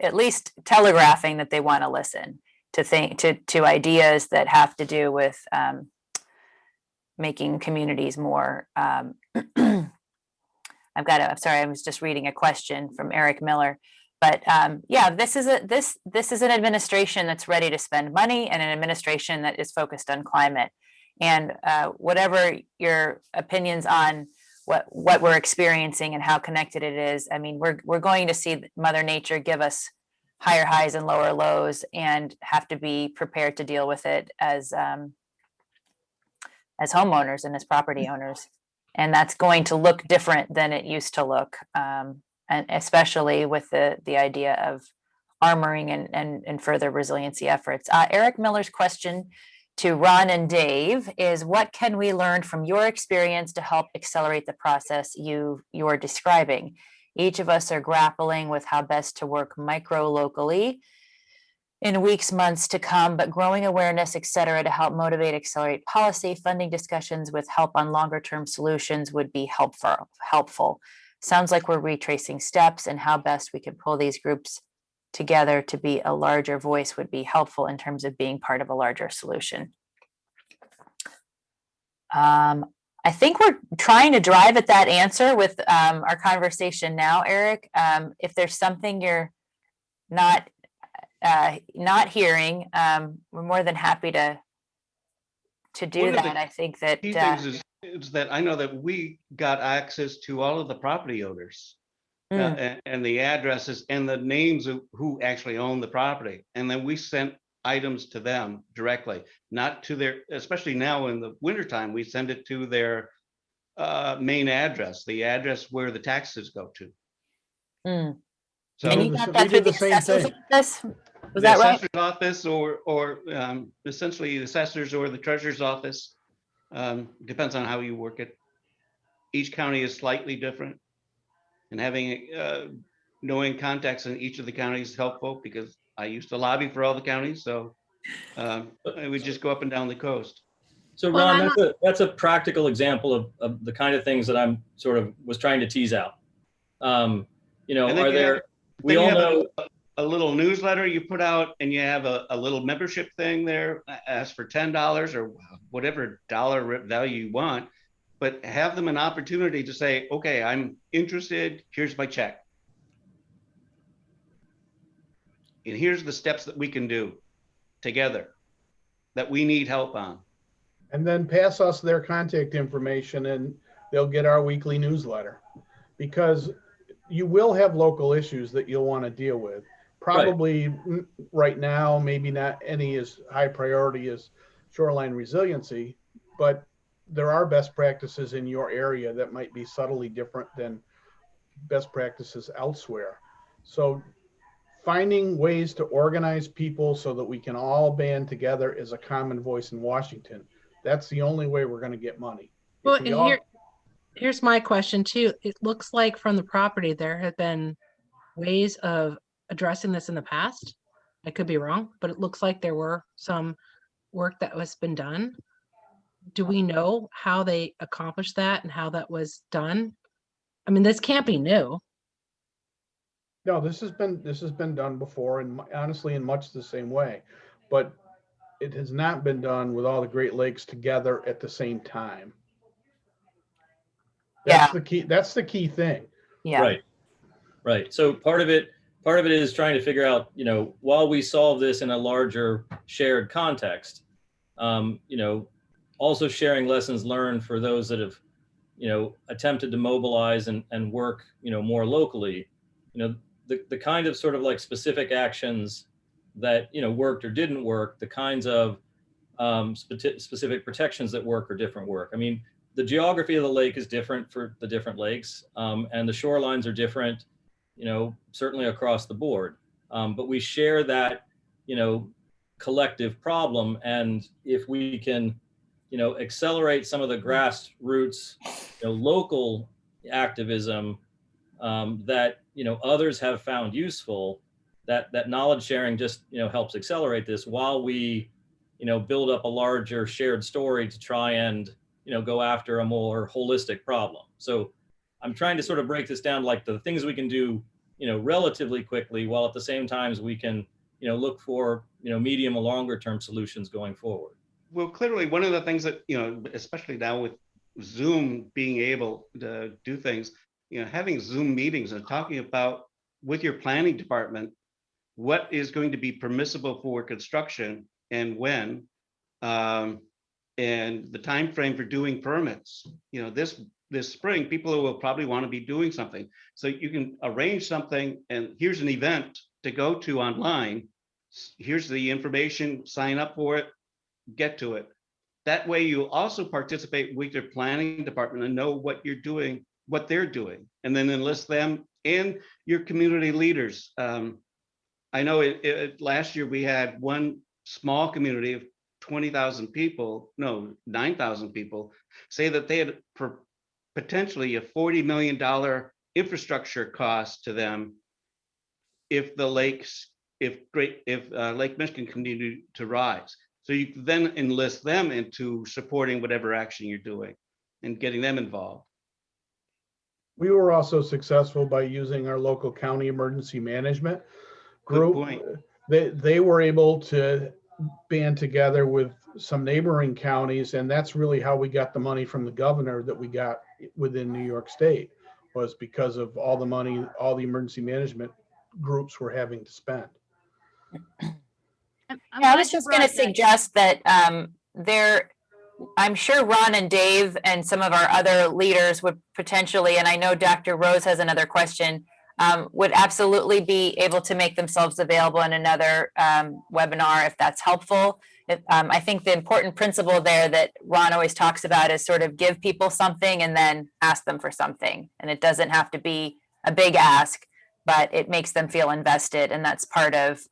at least telegraphing that they want to listen to ideas that have to do with making communities more. I'm sorry, I was just reading a question from Eric Miller. But yeah, this is an administration that's ready to spend money, and an administration that is focused on climate. And whatever your opinions on what we're experiencing and how connected it is, I mean, we're going to see Mother Nature give us higher highs and lower lows, and have to be prepared to deal with it as homeowners and as property owners. And that's going to look different than it used to look. And especially with the idea of armoring and further resiliency efforts. Eric Miller's question to Ron and Dave is, what can we learn from your experience to help accelerate the process you're describing? Each of us are grappling with how best to work micro-locally in weeks, months to come, but growing awareness, et cetera, to help motivate, accelerate policy, funding discussions with help on longer term solutions would be helpful. Sounds like we're retracing steps, and how best we can pull these groups together to be a larger voice would be helpful in terms of being part of a larger solution. I think we're trying to drive at that answer with our conversation now, Eric. If there's something you're not hearing, we're more than happy to do that. I think that key things is that I know that we got access to all of the property owners and the addresses and the names of who actually own the property. And then we sent items to them directly, not to their, especially now in the wintertime, we send it to their main address, the address where the taxes go to. So and you got that through the assessor's office? Was that right? The assessor's office or essentially the assessors or the treasurer's office. Depends on how you work it. Each county is slightly different, and having knowing contacts in each of the counties is helpful, because I used to lobby for all the counties, so I would just go up and down the coast. So Ron, that's a practical example of the kind of things that I'm sort of was trying to tease out. You know, are there? We all know a little newsletter you put out, and you have a little membership thing there. Ask for $10 or whatever dollar value you want, but have them an opportunity to say, okay, I'm interested, here's my check. And here's the steps that we can do together that we need help on. And then pass us their contact information, and they'll get our weekly newsletter. Because you will have local issues that you'll want to deal with. Probably right now, maybe not any as high priority as shoreline resiliency, but there are best practices in your area that might be subtly different than best practices elsewhere. So finding ways to organize people so that we can all band together as a common voice in Washington. That's the only way we're going to get money. Well, and here's my question too. It looks like from the property, there have been ways of addressing this in the past. I could be wrong, but it looks like there were some work that has been done. Do we know how they accomplished that and how that was done? I mean, this can't be new. No, this has been done before, and honestly, in much the same way, but it has not been done with all the Great Lakes together at the same time. That's the key. That's the key thing. Yeah. Right. So part of it is trying to figure out, you know, while we solve this in a larger shared context, you know, also sharing lessons learned for those that have, you know, attempted to mobilize and work, you know, more locally, you know, the kind of sort of like specific actions that, you know, worked or didn't work, the kinds of specific protections that work or different work. I mean, the geography of the lake is different for the different lakes, and the shorelines are different, you know, certainly across the board. But we share that, you know, collective problem. And if we can, you know, accelerate some of the grassroots, you know, local activism that, you know, others have found useful, that knowledge sharing just, you know, helps accelerate this while we, you know, build up a larger shared story to try and, you know, go after a more holistic problem. So I'm trying to sort of break this down, like the things we can do, you know, relatively quickly, while at the same time we can, you know, look for, you know, medium or longer term solutions going forward. Well, clearly, one of the things that, you know, especially now with Zoom being able to do things, you know, having Zoom meetings and talking about with your planning department, what is going to be permissible for construction and when, and the time frame for doing permits. You know, this spring, people will probably want to be doing something. So you can arrange something, and here's an event to go to online. Here's the information, sign up for it, get to it. That way you also participate with your planning department and know what you're doing, what they're doing, and then enlist them and your community leaders. I know last year we had one small community of 20,000 people, no, 9,000 people, say that they had potentially a $40 million infrastructure cost to them if the lakes, if Lake Michigan continued to rise. So you then enlist them into supporting whatever action you're doing and getting them involved. We were also successful by using our local county emergency management group. Good point. They were able to band together with some neighboring counties, and that's really how we got the money from the governor that we got within New York State, was because of all the money all the emergency management groups were having to spend. I was just going to suggest that I'm sure Ron and Dave and some of our other leaders would potentially, and I know Dr. Rose has another question, would absolutely be able to make themselves available in another webinar if that's helpful. I think the important principle there that Ron always talks about is sort of give people something and then ask them for something. And it doesn't have to be a big ask, but it makes them feel invested. And that's part of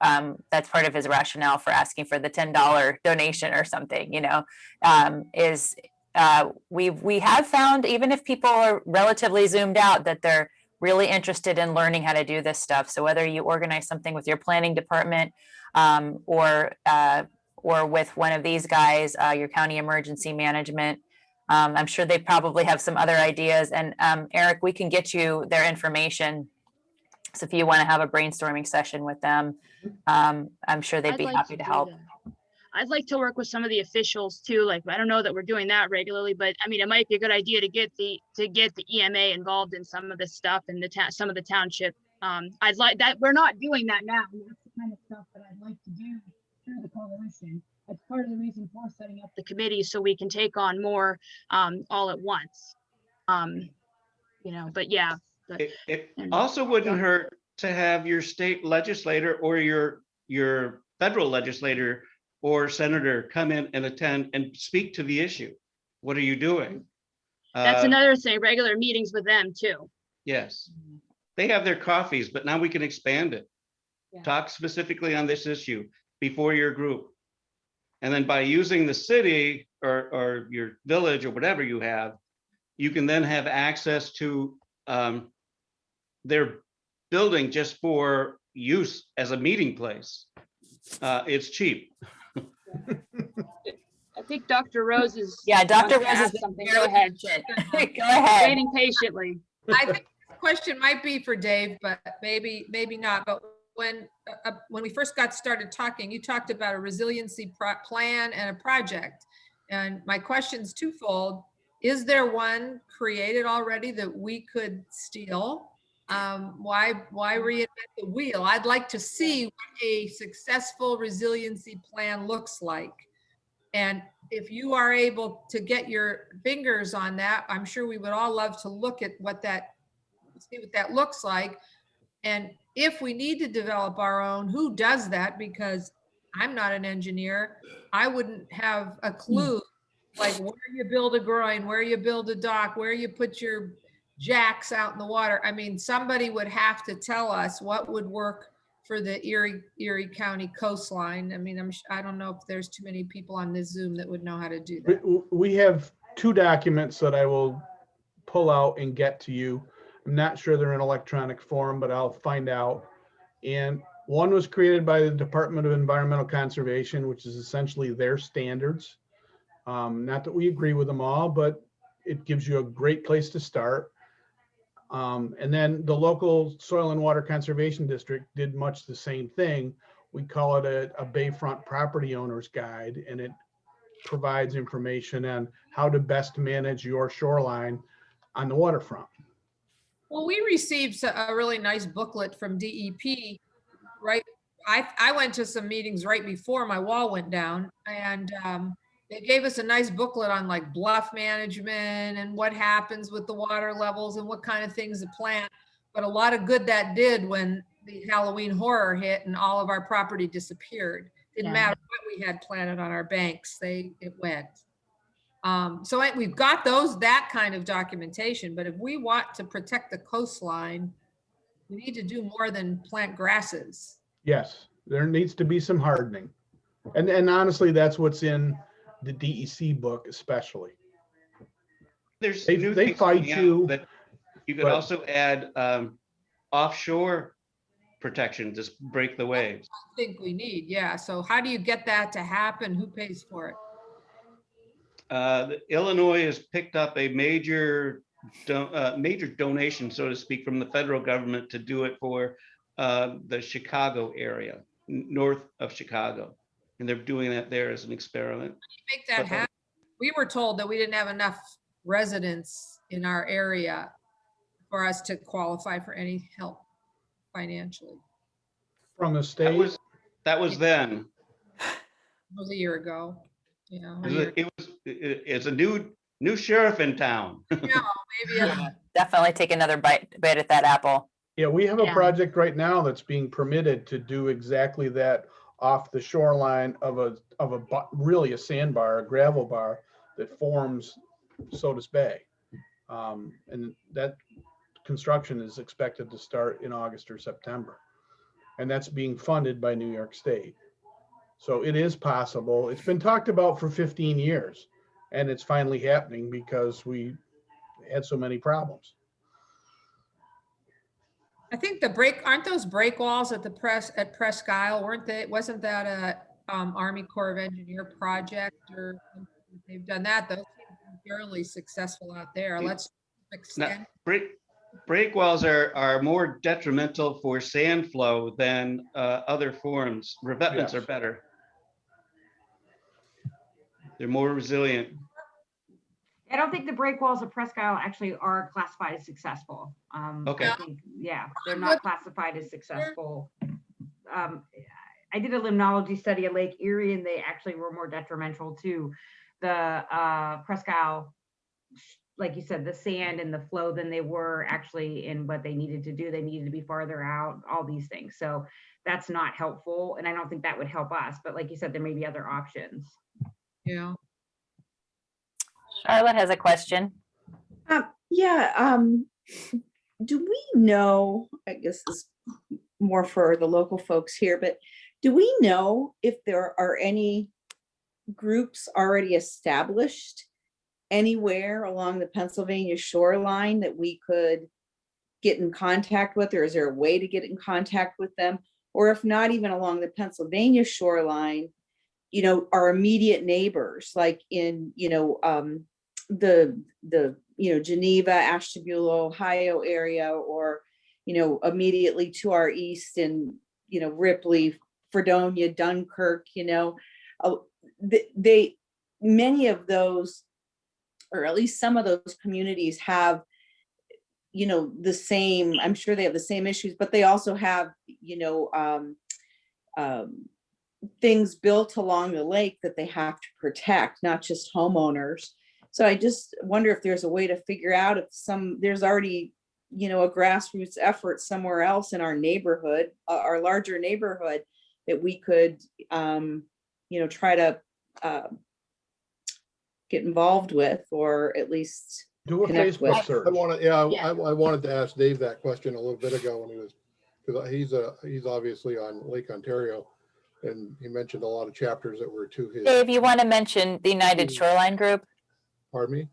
his rationale for asking for the $10 donation or something, you know, we have found, even if people are relatively zoomed out, that they're really interested in learning how to do this stuff. So whether you organize something with your planning department or with one of these guys, your county emergency management, I'm sure they probably have some other ideas. And Eric, we can get you their information. So if you want to have a brainstorming session with them, I'm sure they'd be happy to help. I'd like to work with some of the officials too. Like, I don't know that we're doing that regularly, but I mean, it might be a good idea to get the EMA involved in some of this stuff and some of the township. I'd like that. We're not doing that now. That's the kind of stuff that I'd like to do through the coalition. That's part of the reason for setting up the committee, so we can take on more all at once. You know, but yeah, It And- also wouldn't hurt to have your state legislator or your federal legislator or senator come in and attend and speak to the issue. What are you doing? That's another thing, regular meetings with them too. Yes. They have their coffees, but now we can expand it. Yeah. Talk specifically on this issue before your group. And then by using the city or your village or whatever you have, you can then have access to their building just for use as a meeting place. It's cheap. I think Dr. Rose is. Yeah, Dr. wants to Rose ask is something. Go ahead. Go ahead. Waiting patiently. I think this question might be for Dave, but maybe not. But when we first got started talking, you talked about a resiliency plan and a project. And my question's twofold. Is there one created already that we could steal? Why reinvent the wheel? I'd like to see what a successful resiliency plan looks like. And if you are able to get your fingers on that, I'm sure we would all love to look at see what that looks like. And if we need to develop our own, who does that? Because I'm not an engineer. I wouldn't have a clue, like where you build a groin, where you build a dock, where you put your jacks out in the water. I mean, somebody would have to tell us what would work for the Erie County coastline. I mean, I don't know if there's too many people on this Zoom that would know how to do that. We have 2 documents that I will pull out and get to you. I'm not sure they're in electronic form, but I'll find out. And one was created by the Department of Environmental Conservation, which is essentially their standards. Not that we agree with them all, but it gives you a great place to start. And then the local Soil and Water Conservation District did much the same thing. We call it a Bayfront Property Owner's Guide, and it provides information on how to best manage your shoreline on the waterfront. Well, we received a really nice booklet from DEP, right? I went to some meetings right before my wall went down, and they gave us a nice booklet on like bluff management and what happens with the water levels and what kind of things to plant. But a lot of good that did when the Halloween horror hit and all of our property disappeared. Didn't matter what we had planted on our banks, it went. So we've got that kind of documentation, but if we want to protect the coastline, we need to do more than plant grasses. Yes, there needs to be some hardening. And honestly, that's what's in the DEC book, especially. There's They new things fight coming out you, that you could but- also add offshore protection, just break the waves. I think we need, yeah. So how do you get that to happen? Who pays for it? Illinois has picked up a major donation, so to speak, from the federal government to do it for the Chicago area, north of Chicago. And they're doing that there as an experiment. Make that happen. We were told that we didn't have enough residents in our area for us to qualify for any help financially. From the state. That was then. It was a year ago. Yeah. It's a new sheriff in town. Maybe Definitely take another bite at that apple. Yeah, we have a Yeah. project right now that's being permitted to do exactly that off the shoreline of really a sandbar, a gravel bar that forms Sodas Bay. And that construction is expected to start in August or September. And that's being funded by New York State. So it is possible. It's been talked about for 15 years, and it's finally happening because we had so many problems. I think aren't those break walls at Presque Isle, wasn't that a Army Corps of Engineer project, or they've done that? Those seem to be fairly successful out there. Let's extend. Break walls are more detrimental for sand flow than other forms. Revetments Yes. are better. They're more resilient. I don't think the break walls of Presque Isle actually are classified as successful. Okay. I think, yeah, they're not classified as successful. I did a limnology study at Lake Erie, and they actually were more detrimental to the Presque Isle like you said, the sand and the flow than they were actually in what they needed to do. They needed to be farther out, all these things. So that's not helpful. And I don't think that would help us. But like you said, there may be other options. Yeah. Charlotte has a question. Yeah, do we know, I guess this is more for the local folks here, but do we know if there are any groups already established anywhere along the Pennsylvania shoreline that we could get in contact with, or is there a way to get in contact with them? Or if not even along the Pennsylvania shoreline, you know, our immediate neighbors, like in, you know, the you know, Geneva, Ashtabula, Ohio area, or, you know, immediately to our east in, you know, Ripley, Fredonia, Dunkirk, you know, they many of those, or at least some of those communities have, you know, the same, I'm sure they have the same issues, but they also have, you know, things built along the lake that they have to protect, not just homeowners. So I just wonder if there's a way to figure out if there's already, you know, a grassroots effort somewhere else in our neighborhood, our larger neighborhood, that we could, you know, try to get involved with, or at least Do a connect with. Facebook search. I want to, yeah, Yeah. I wanted to ask Dave that question a little bit ago when he was, because he's obviously on Lake Ontario, and he mentioned a lot of chapters that were to his, Dave, you want to mention the United Shoreline Group? pardon me?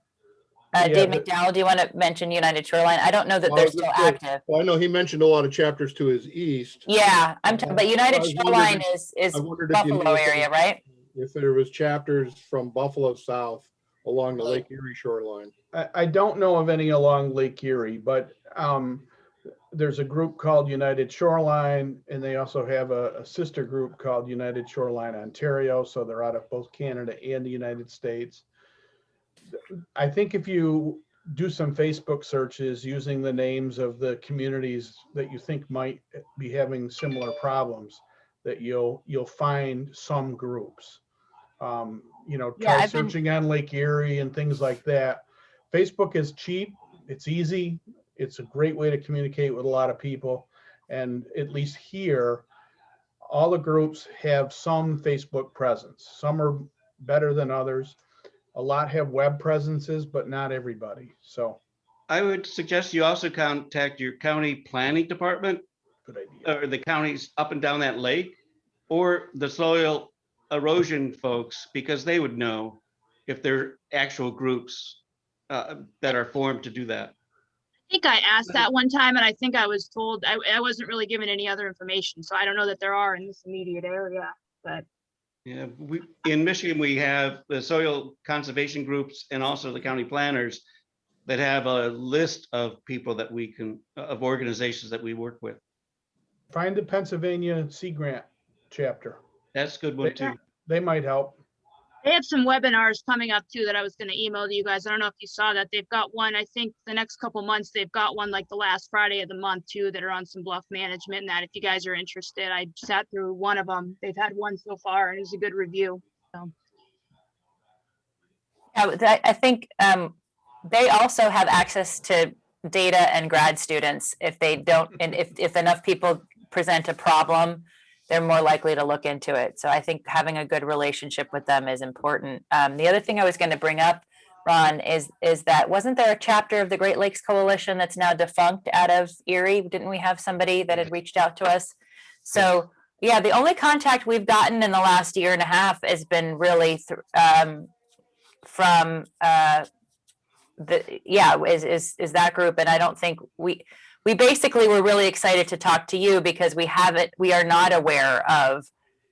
Yeah, Dave but- McDowell, do you want to mention United Shoreline? I don't know that Well, I they're was still gonna say, active. Well, I know he mentioned a lot of chapters to his east. Yeah, I'm talking, but I United was Shoreline wondering- is I wondered if you knew Buffalo if there area, was- right? If there was chapters from Buffalo south along the Lake Erie shoreline. I don't know of any along Lake Erie, but there's a group called United Shoreline, and they also have a sister group called United Shoreline Ontario. So they're out of both Canada and the United States. I think if you do some Facebook searches using the names of the communities that you think might be having similar problems, that you'll find some groups. You know, Yeah, try I've been- searching on Lake Erie and things like that. Facebook is cheap, it's easy, it's a great way to communicate with a lot of people. And at least here, all the groups have some Facebook presence. Some are better than others. A lot have web presences, but not everybody. So, I would suggest you also contact your county planning department, good idea. or the counties up and down that lake, or the soil erosion folks, because they would know if there are actual groups that are formed to do that. I think I asked that one time and I think I was told, I wasn't really given any other information. So I don't know that there are in this immediate area, but Yeah, in Michigan, we have the soil conservation groups and also the county planners that have a list of people that we can, of organizations that we work with. Find the Pennsylvania Sea Grant chapter. That's a good one too. They might help. they have some webinars coming up too that I was gonna email to you guys. I don't know if you saw that. They've got one, I think the next couple months, they've got one like the last Friday of the month too, that are on some bluff management and that if you guys are interested, I sat through one of them. They've had one so far and it was a good review. So. Yeah, I think they also have access to data and grad students. If they don't, and if enough people present a problem, they're more likely to look into it. So I think having a good relationship with them is important. The other thing I was going to bring up, Ron, is that wasn't there a chapter of the Great Lakes Coalition that's now defunct out of Erie? Didn't we have somebody that had reached out to us? So yeah, the only contact we've gotten in the last year and a half has been really from is that group. And I don't think we basically were really excited to talk to you because we are not aware of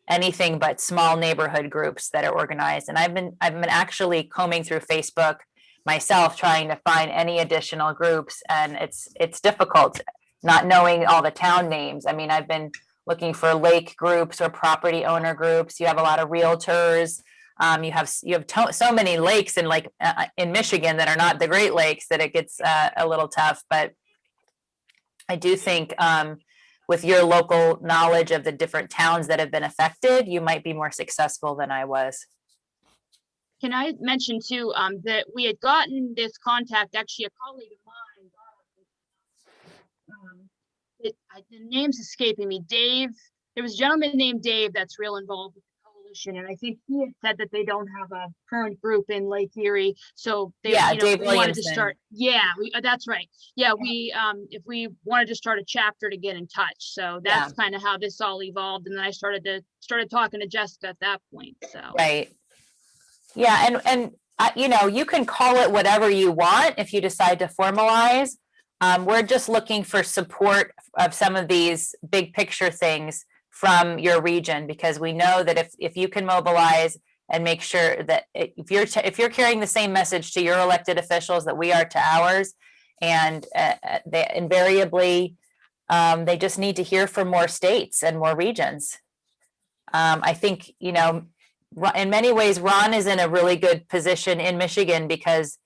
anything but small neighborhood groups that are organized. And I've been actually combing through Facebook myself trying to find any additional groups, and it's difficult not knowing all the town names. I mean, I've been looking for lake groups or property owner groups. You have a lot of realtors. You have so many lakes in Michigan that are not the Great Lakes that it gets a little tough. But I do think with your local knowledge of the different towns that have been affected, you might be more successful than I was. Can I mention too, that we had gotten this contact, actually a colleague of mine. The name's escaping me. Dave, there was a gentleman named Dave that's real involved with the coalition, and I think he had said that they don't have a current group in Lake Erie, so they, Yeah, you know, Dave we wanted to Williamson. start. Yeah, that's right. Yeah, we, if we wanted to start a chapter to get in touch, so that's kind of how this all evolved, and then I started talking to Jessica at that point. So Right. Yeah, and you know, you can call it whatever you want if you decide to formalize. We're just looking for support of some of these big picture things from your region, because we know that if you can mobilize and make sure that if you're carrying the same message to your elected officials that we are to ours, and they invariably they just need to hear from more states and more regions. I think, you know, in many ways, Ron is in a really good position in Michigan because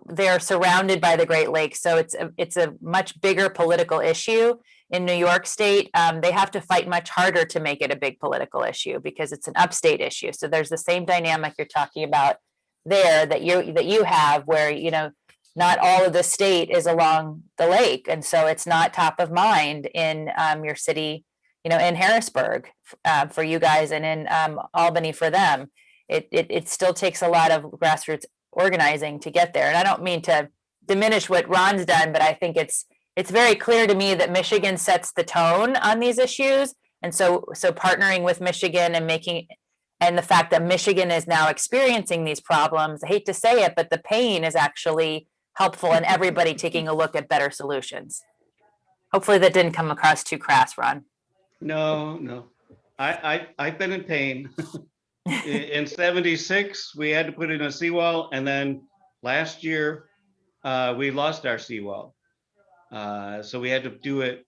they're surrounded by the Great Lakes. So it's a much bigger political issue. In New York State, they have to fight much harder to make it a big political issue because it's an upstate issue. So there's the same dynamic you're talking about there that you have, where, you know, not all of the state is along the lake, and so it's not top of mind in your city, you know, in Harrisburg for you guys, and in Albany for them. It still takes a lot of grassroots organizing to get there. And I don't mean to diminish what Ron's done, but I think it's very clear to me that Michigan sets the tone on these issues. And so partnering with Michigan and the fact that Michigan is now experiencing these problems, I hate to say it, but the pain is actually helpful in everybody taking a look at better solutions. Hopefully that didn't come across too crass, Ron. No. I've been in pain. In 76, we had to put in a seawall, and then last year we lost our seawall. So we had to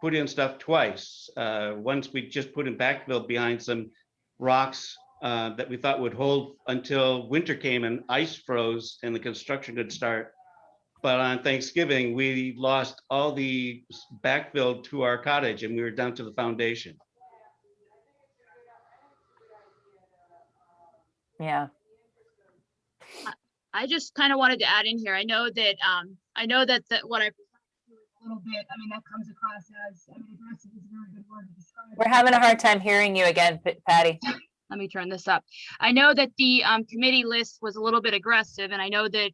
put in stuff twice. Once we just put in backfill behind some rocks that we thought would hold until winter came and ice froze and the construction could start. But on Thanksgiving, we lost all the backfill to our cottage and we were down to the foundation. Yeah. I just kind of wanted to add in here. I know that what I a little bit, I mean, that comes across as, I mean, aggressive is a very good word to describe it. We're having a hard time hearing you again, Patty. Let me turn this up. I know that the committee list was a little bit aggressive, and I know that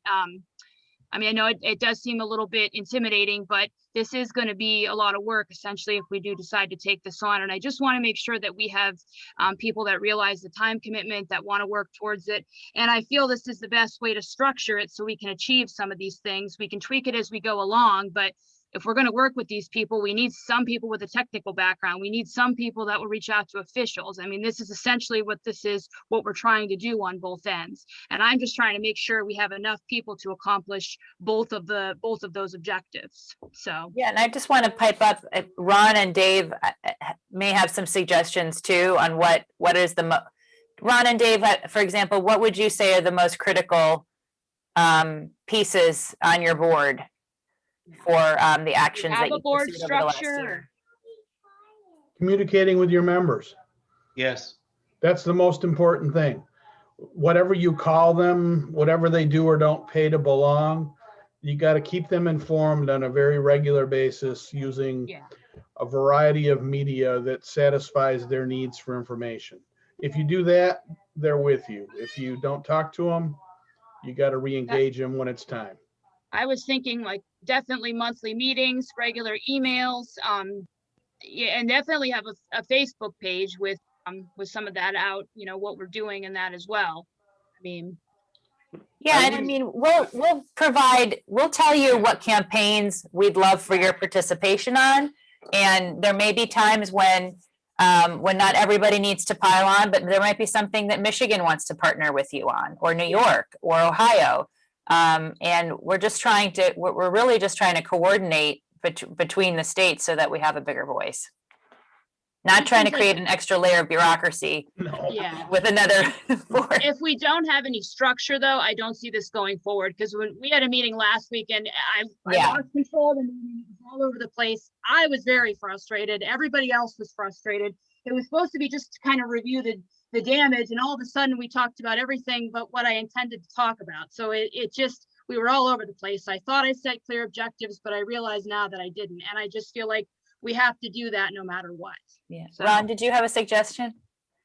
I mean, I know it does seem a little bit intimidating, but this is going to be a lot of work, essentially, if we do decide to take this on. And I just want to make sure that we have people that realize the time commitment, that want to work towards it. And I feel this is the best way to structure it so we can achieve some of these things. We can tweak it as we go along, but if we're going to work with these people, we need some people with a technical background. We need some people that will reach out to officials. I mean, this is essentially what we're trying to do on both ends. And I'm just trying to make sure we have enough people to accomplish both of those objectives. So yeah, and I just want to pipe up. Ron and Dave may have some suggestions too on what is the Ron and Dave, for example, what would you say are the most critical pieces on your board for the actions that you board pursued over the last structure. year? Communicating with your members. Yes. That's the most important thing. Whatever you call them, whatever they do or don't pay to belong, you got to keep them informed on a very regular basis using a variety of media that satisfies their needs for information. If you do that, they're with you. If you don't talk to them, you got to re-engage them when it's time. I was thinking like definitely monthly meetings, regular emails, yeah, and definitely have a Facebook page with some of that out, you know, what we're doing in that as well. I mean, yeah, and I mean, we'll tell you what campaigns we'd love for your participation on, and there may be times when not everybody needs to pile on, but there might be something that Michigan wants to partner with you on, or New York, or Ohio. And we're really just trying to coordinate between the states so that we have a bigger voice. Not trying to create an extra layer of bureaucracy with another board. If we don't have any structure though, I don't see this going forward, because when we had a meeting last week and I lost control of the meeting, it was all over the place. I was very frustrated. Everybody else was frustrated. it was supposed to be just to kind of review the damage, and all of a sudden we talked about everything but what I intended to talk about. So it just, we were all over the place. I thought I set clear objectives, but I realize now that I didn't. And I just feel like we have to do that no matter what. Yeah. So- Ron, did you have a suggestion?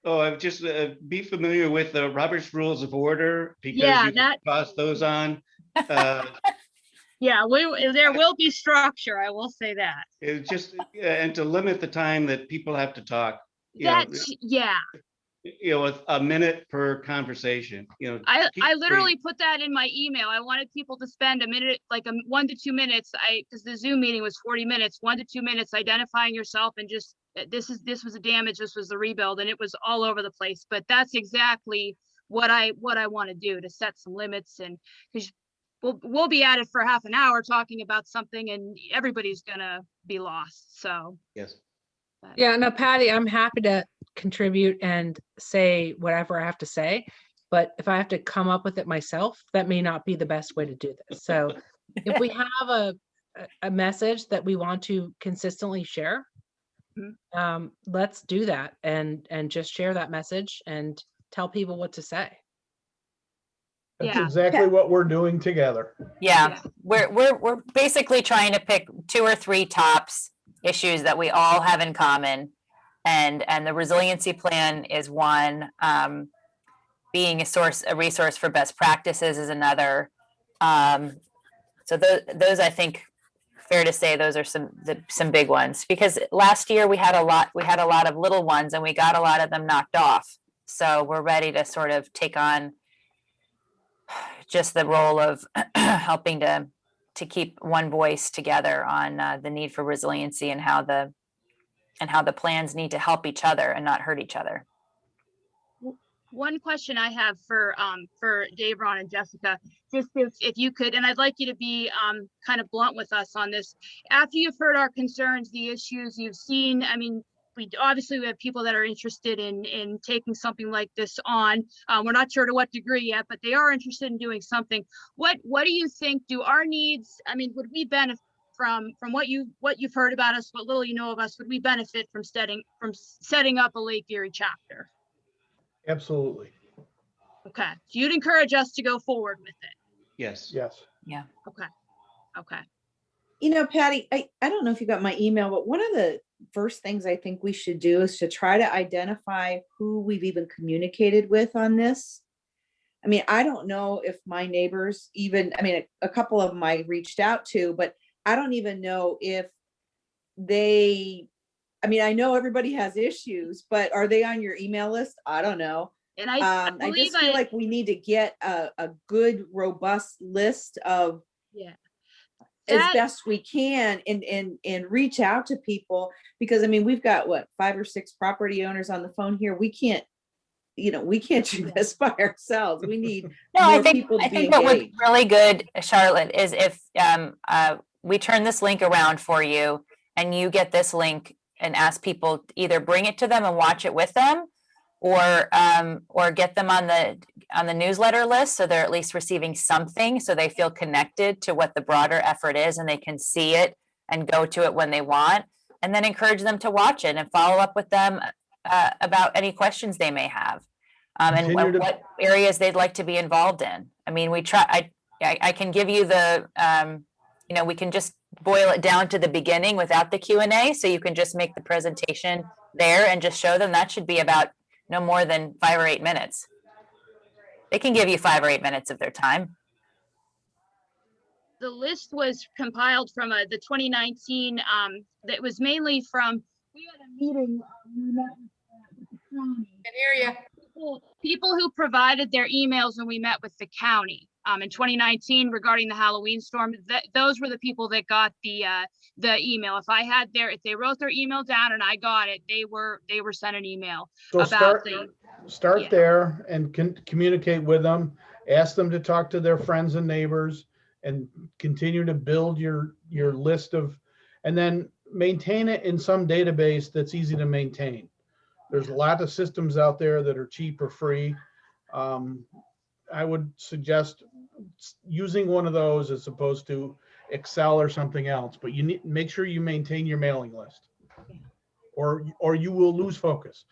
Oh, I've just be familiar with the Robert's Rules of Order because Yeah, you can pass those on. Yeah, there will be structure, I will say that. It's just and to limit the time that people have to talk. Yeah, with a minute per conversation. I keep literally put that in my email. I wanted people to spend a minute, like 1 to 2 minutes. Because the Zoom meeting was 40 minutes, 1 to 2 minutes identifying yourself and just this was the damage, this was the rebuild, and it was all over the place. But that's exactly what I want to do, to set some limits, and because we'll be at it for half an hour talking about something and everybody's gonna be lost. So yes. Yeah, no, Patty, I'm happy to contribute and say whatever I have to say, but if I have to come up with it myself, that may not be the best way to do this. So if we have a message that we want to consistently share, let's do that and just share that message and tell people what to say. That's Yeah. exactly what we're doing together. Yeah, we're basically trying to pick 2 or 3 tops issues that we all have in common, and the resiliency plan is one. Being a resource for best practices is another. So those I think, fair to say, those are some big ones, because last year we had a lot of little ones and we got a lot of them knocked off. So we're ready to sort of take on just the role of helping to keep one voice together on the need for resiliency and how the plans need to help each other and not hurt each other. One question I have for Dave, Ron, and Jessica, just if you could, and I'd like you to be kind of blunt with us on this. After you've heard our concerns, the issues you've seen, I mean, we have people that are interested in taking something like this on. We're not sure to what degree yet, but they are interested in doing something. What do you think? Do our needs, I mean, would we benefit from what you've heard about us, what little you know of us? Would we benefit from setting up a Lake Erie chapter? Absolutely. Okay, so you'd encourage us to go forward with it? Yes. Yes. Yeah. Okay. Patty, I don't know if you got my email, but one of the first things I think we should do is to try to identify who we've even communicated with on this. I mean, I don't know if my neighbors even, I mean, a couple of them I reached out to, but I don't even know if I mean, I know everybody has issues, but are they on your email list? I don't know. And I just feel like we need to get a good, robust list of as best we can and reach out to people, because I mean, we've got 5 or 6 property owners on the phone here. We can't do this by ourselves. We need more people to be engaged. What would be really good, Charlotte, is if we turn this link around for you and you get this link and ask people to either bring it to them and watch it with them, or get them on the newsletter list, so they're at least receiving something, so they feel connected to what the broader effort is and they can see it and go to it when they want, and then encourage them to watch it and follow up with them about any questions they may have, and what areas they'd like to be involved in. I mean, I can give you the we can just boil it down to the beginning without the Q&A, so you can just make the presentation there and just show them. That should be about no more than 5 or 8 minutes. They can give you 5 or 8 minutes of their time. The list was compiled from the 2019, that was mainly from, we had a meeting, we met with the county. Can hear you. People who provided their emails when we met with the county in 2019 regarding the Halloween storm. Those were the people that got the email. If they wrote their email down and I got it, they were sent an email. So about start there and communicate with them. Ask them to talk to their friends and neighbors, and continue to build your list of, and then maintain it in some database that's easy to maintain. There's a lot of systems out there that are cheap or free. I would suggest using one of those as opposed to Excel or something else, but you need make sure you maintain your mailing list. or you will lose focus.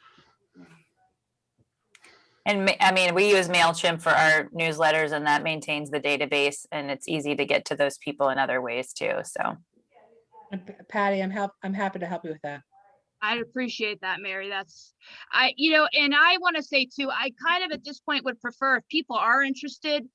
And I mean, we use MailChimp for our newsletters, and that maintains the database, and it's easy to get to those people in other ways too. So Patty, I'm happy to help you with that. I appreciate that, Mary. That's, and I want to say too, I kind of at this point would prefer if people are interested,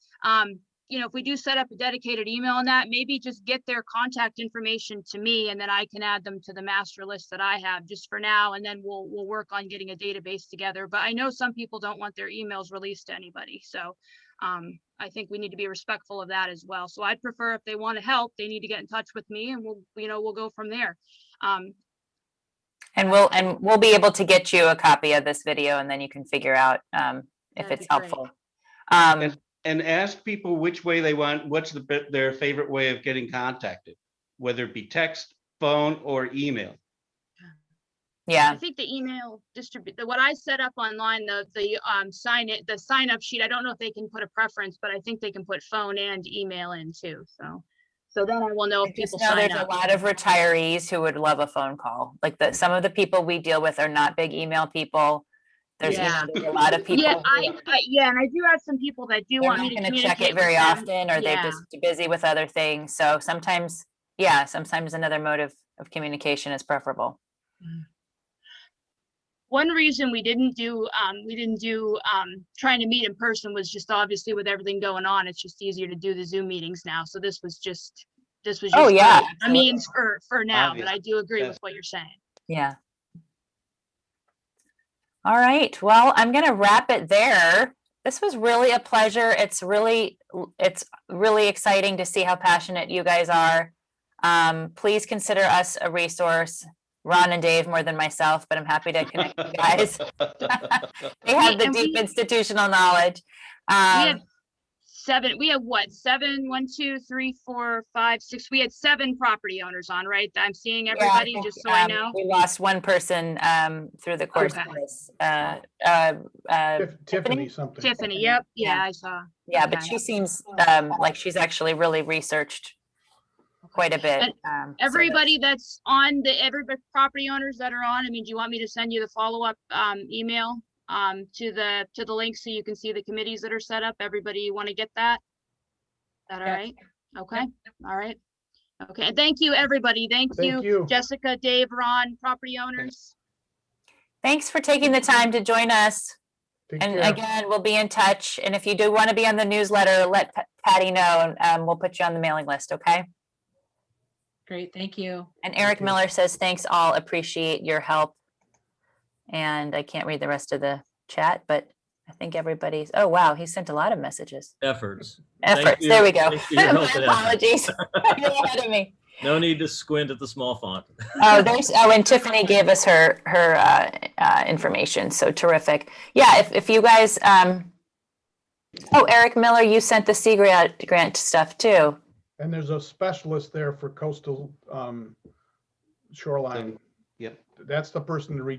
if we do set up a dedicated email on that, maybe just get their contact information to me, and then I can add them to the master list that I have just for now. And then we'll work on getting a database together. But I know some people don't want their emails released to anybody. So I think we need to be respectful of that as well. So I'd prefer if they want to help, they need to get in touch with me, and we'll go from there. And we'll be able to get you a copy of this video, and then you can figure out if That'd it's be great. helpful. And ask people which way they want, what's their favorite way of getting contacted, whether it be text, phone, or email. I Yeah, think the email what I set up online, the sign up sheet, I don't know if they can put a preference, but I think they can put phone and email in too. So then I will know I if just people know sign there's up. a lot of retirees who would love a phone call. Like some of the people we deal with are not big email people. There's Yeah. there's a lot of people. Yeah, who and I do have some people that do they're want me not to going to check communicate it with very them. often, or they're Yeah. just busy with other things. So sometimes another mode of communication is preferable. One reason we didn't do trying to meet in person was just obviously with everything going on, it's just easier to do the Zoom meetings now. So this was just Oh, yeah, a means for now, but Obvious. I do agree with Yes. what you're saying. Yeah. All right. Well, I'm going to wrap it there. This was really a pleasure. It's really exciting to see how passionate you guys are. Please consider us a resource. Ron and Dave more than myself, but I'm happy to connect you guys. They have the deep institutional knowledge. We had what, 7, 1, 2, 3, 4, 5, 6. We had 7 property owners on, right? I'm seeing everybody, think, just so I know. We lost one person through the course Okay. of this. Tiffany something. Tiffany, yep, yeah, Yeah. I saw. Yeah, but Okay. she seems like she's actually really researched quite a bit. And everybody that's on everybody property owners that are on, I mean, do you want me to send you the follow-up email to the link so you can see the committees that are set up? Everybody, you want to get that? Is that all Yes. right? Okay, all right. Okay, and thank you, everybody. Thank Thank you, you. Jessica, Dave, Ron, property owners. Thanks for taking the time to join us. Take And care. again, we'll be in touch. And if you do want to be on the newsletter, let Patty know, and we'll put you on the mailing list, okay? Great, thank you. And Eric you. Miller says, thanks all, appreciate your help. And I can't read the rest of the chat, but I think everybody's, oh, wow, he sent a lot of messages. Efforts. Thank Efforts, you. there we go. Thanks for your My help and effort. apologies. You're ahead of me. No need to squint at the small font. And Tiffany gave us her information, so terrific. Yeah, if you guys, Eric Miller, you sent the Sea Grant stuff too. And there's a specialist there for coastal shoreline. Yep. That's the person to reach